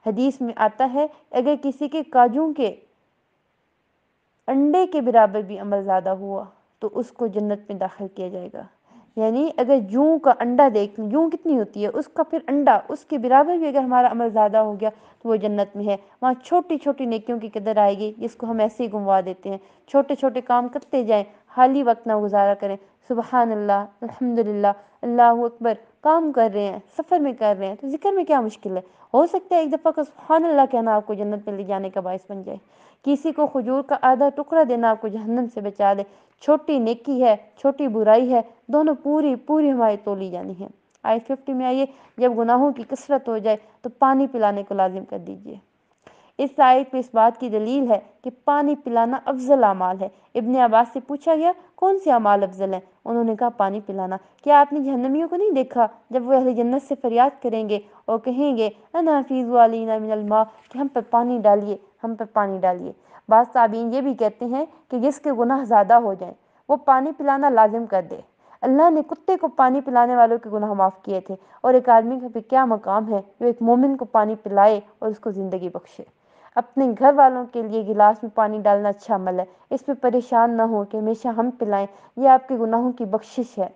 حدیث میں آتا ہے اگر کسی کے کاجوں کے انڈے کے برابر بھی عمل زیادہ ہوا تو اس کو جنت میں داخل کیا جائے گا۔ یعنی اگر جوں کا انڈا دیکھ، جوں کتنی ہوتی ہے، اس کا پھر انڈا اس کے برابر بھی اگر ہمارا عمل زیادہ ہو گیا تو وہ جنت میں ہے۔ وہاں چھوٹی چھوٹی نیکیوں کی قدر آئے گی، جس کو ہم ایسے ہی گنوا دیتے ہیں۔ چھوٹے چھوٹے کام کرتے جائیں، خالی وقت نہ گزارا کریں۔ سبحان اللہ، الحمدللہ، اللہ اکبر، کام کر رہے ہیں، سفر میں کر رہے ہیں، تو ذکر میں کیا مشکل ہے؟ ہو سکتا ہے ایک دفعہ کا سبحان اللہ کہنا آپ کو جنت میں لے جانے کا باعث بن جائے۔ کسی کو کھجور کا آدھا ٹکڑا دینا آپ کو جہنم سے بچا لے۔ چھوٹی نیکی ہے، چھوٹی برائی ہے، دونوں پوری پوری ہماری تولی جانی ہے۔ آیت 50 میں آئیے، جب گناہوں کی کثرت ہو جائے تو پانی پلانے کو لازم کر دیجیے۔ اس آیت میں اس بات کی دلیل ہے کہ پانی پلانا افضل اعمال ہے۔ ابن عباس سے پوچھا گیا کون سے اعمال افضل ہیں؟ انہوں نے کہا پانی پلانا۔ کیا آپ نے جہنمیوں کو نہیں دیکھا جب وہ اہل جنت سے فریاد کریں گے اور کہیں گے انا افیضوا علینا من الماء، کہ ہم پر پانی ڈالیے، ہم پر پانی ڈالیے۔ بعض تابعین یہ بھی کہتے ہیں کہ جس کے گناہ زیادہ ہو جائیں وہ پانی پلانا لازم کر دے۔ اللہ نے کتے کو پانی پلانے والوں کے گناہ معاف کیے تھے، اور ایک آدمی کا بھی کیا مقام ہے جو ایک مومن کو پانی پلائے اور اس کو زندگی بخشے۔ اپنے گھر والوں کے لیے گلاس میں پانی ڈالنا اچھا عمل ہے، اس پہ پریشان نہ ہو کہ ہمیشہ ہم پلائیں، یہ آپ کے گناہوں کی بخشش ہے۔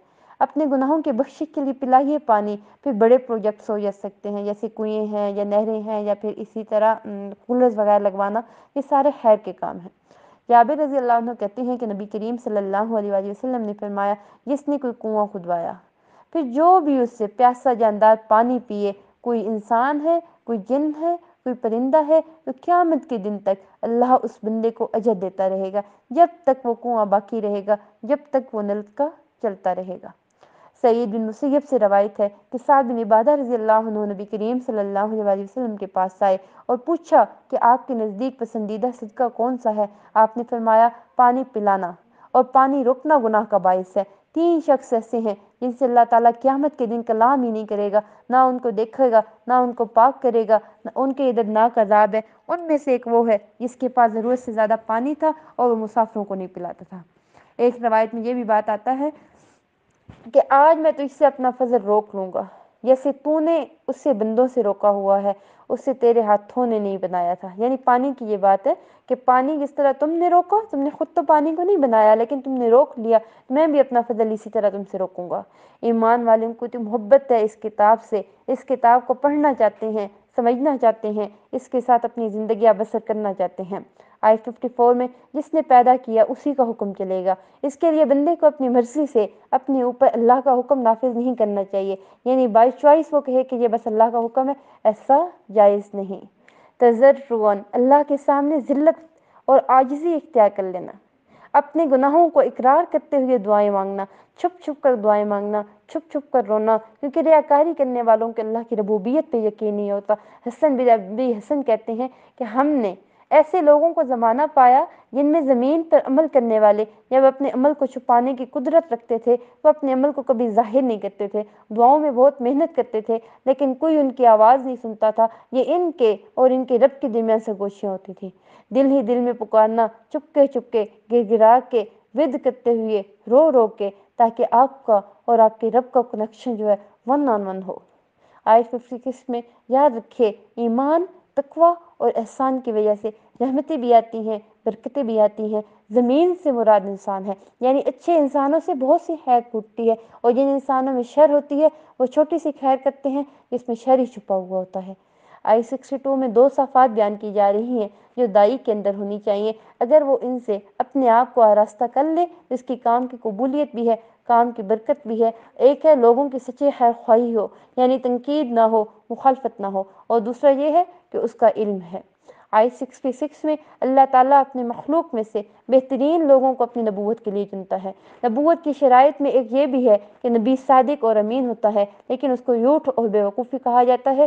اپنے گناہوں کی بخشش کے لیے پلائیے پانی۔ پھر بڑے پروجیکٹس ہو جا سکتے ہیں، جیسے کنویں ہیں یا نہریں ہیں، یا پھر اسی طرح کولرز وغیرہ لگوانا، یہ سارے خیر کے کام ہیں۔ جابر رضی اللہ عنہ کہتے ہیں کہ نبی کریم صلی اللہ علیہ وآلہ وسلم نے فرمایا جس نے کوئی کنواں کھدوایا، پھر جو بھی اس سے پیاسا جاندار پانی پیے، کوئی انسان ہے، کوئی جن ہے، کوئی پرندہ ہے، تو قیامت کے دن تک اللہ اس بندے کو اجر دیتا رہے گا، جب تک وہ کنواں باقی رہے گا، جب تک وہ نل کا چلتا رہے گا۔ سعید بن مسیب سے روایت ہے کہ سعد بن عبادہ رضی اللہ عنہ نبی کریم صلی اللہ علیہ وآلہ وسلم کے پاس آئے اور پوچھا کہ آپ کے نزدیک پسندیدہ صدقہ کون سا ہے؟ آپ نے فرمایا پانی پلانا، اور پانی روکنا گناہ کا باعث ہے۔ 3 شخص ایسے ہیں جن سے اللہ تعالیٰ قیامت کے دن کلام ہی نہیں کرے گا، نہ ان کو دیکھے گا، نہ ان کو پاک کرے گا، نہ ان کے ادھر ناک عذاب ہے۔ ان میں سے ایک وہ ہے جس کے پاس ضرورت سے زیادہ پانی تھا اور وہ مسافروں کو نہیں پلاتا تھا۔ ایک روایت میں یہ بھی بات آتا ہے کہ آج میں تجھ سے اپنا فضل روک لوں گا، جیسے تو نے اس سے بندوں سے روکا ہوا ہے، اس سے تیرے ہاتھوں نے نہیں بنایا تھا۔ یعنی پانی کی یہ بات ہے کہ پانی جس طرح تم نے روکا، تم نے خود تو پانی کو نہیں بنایا لیکن تم نے روک لیا، میں بھی اپنا فضل اسی طرح تم سے روکوں گا۔ ایمان والوں کو تو محبت ہے اس کتاب سے، اس کتاب کو پڑھنا چاہتے ہیں، سمجھنا چاہتے ہیں، اس کے ساتھ اپنی زندگیاں بسر کرنا چاہتے ہیں۔ آیت 54 میں جس نے پیدا کیا اسی کا حکم چلے گا۔ اس کے لیے بندے کو اپنی مرضی سے اپنے اوپر اللہ کا حکم نافذ نہیں کرنا چاہیے، یعنی بائی چوائس وہ کہے کہ یہ بس اللہ کا حکم ہے، ایسا جائز نہیں۔ تضرعاً، اللہ کے سامنے ذلت اور عاجزی اختیار کر لینا، اپنے گناہوں کو اقرار کرتے ہوئے دعائیں مانگنا، چھپ چھپ کر دعائیں مانگنا، چھپ چھپ کر رونا، کیونکہ ریاکاری کرنے والوں کے اللہ کی ربوبیت پہ یقین نہیں ہوتا۔ حسن بن ابی حسن کہتے ہیں کہ ہم نے ایسے لوگوں کو زمانہ پایا جن میں زمین پر عمل کرنے والے جب اپنے عمل کو چھپانے کی قدرت رکھتے تھے وہ اپنے عمل کو کبھی ظاہر نہیں کرتے تھے، دعاؤں میں بہت محنت کرتے تھے لیکن کوئی ان کی آواز نہیں سنتا تھا۔ یہ ان کے اور ان کے رب کے درمیان سرگوشیاں ہوتی تھی، دل ہی دل میں پکارنا، چپکے چپکے گر گرا کے ود کرتے ہوئے رو رو کے، تاکہ آپ کا اور آپ کے رب کا کنیکشن جو ہے 1 on 1 ہو۔ آیت 56 میں یاد رکھے ایمان، تقوی اور احسان کی وجہ سے رحمتیں بھی آتی ہیں، برکتیں بھی آتی ہیں۔ زمین سے مراد انسان ہے، یعنی اچھے انسانوں سے بہت سی خیر پھوٹتی ہے، اور جن انسانوں میں شر ہوتی ہے وہ چھوٹی سی خیر کرتے ہیں جس میں شر ہی چھپا ہوا ہوتا ہے۔ آیت 62 میں 2 صفات بیان کی جا رہی ہیں جو دائی کے اندر ہونی چاہیے، اگر وہ ان سے اپنے آپ کو آراستہ کر لے اس کی کام کی قبولیت بھی ہے، کام کی برکت بھی ہے۔ ایک ہے لوگوں کی سچی خیر خواہی ہو، یعنی تنقید نہ ہو، مخالفت نہ ہو، اور دوسرا یہ ہے کہ اس کا علم ہے۔ آیت 66 میں اللہ تعالیٰ اپنے مخلوق میں سے بہترین لوگوں کو اپنی نبوت کے لیے چنتا ہے۔ نبوت کی شرائط میں ایک یہ بھی ہے کہ نبی صادق اور امین ہوتا ہے، لیکن اس کو جھوٹ اور بیوقوفی کہا جاتا ہے۔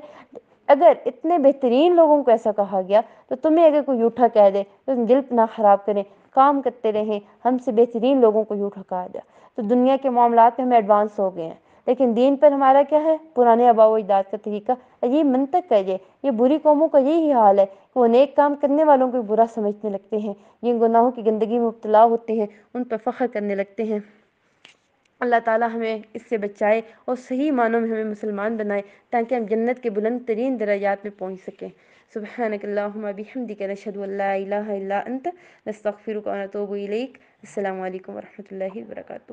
اگر اتنے بہترین لوگوں کو ایسا کہا گیا تو تمہیں اگر کوئی جھوٹا کہہ دے تو تم دل نہ خراب کریں، کام کرتے رہیں، ہم سے بہترین لوگوں کو جھوٹا کہا جائے۔ تو دنیا کے معاملات میں ہم ایڈوانس ہو گئے ہیں، لیکن دین پر ہمارا کیا ہے؟ پرانے آباء و اجداد کا طریقہ۔ یہ منطق ہے، یہ بری قوموں کا یہی حال ہے کہ وہ نیک کام کرنے والوں کو برا سمجھنے لگتے ہیں، جن گناہوں کی گندگی میں مبتلا ہوتے ہیں ان پر فخر کرنے لگتے ہیں۔ اللہ تعالیٰ ہمیں اس سے بچائے اور صحیح معنوں میں ہمیں مسلمان بنائے تاکہ ہم جنت کے بلند ترین درجات میں پہنچ سکیں۔ سبحانک اللہم بحمدک نشہد ان لا الہ الا انت نستغفرک ونتوب الیک۔ السلام علیکم ورحمۃ اللہ وبرکاتہ۔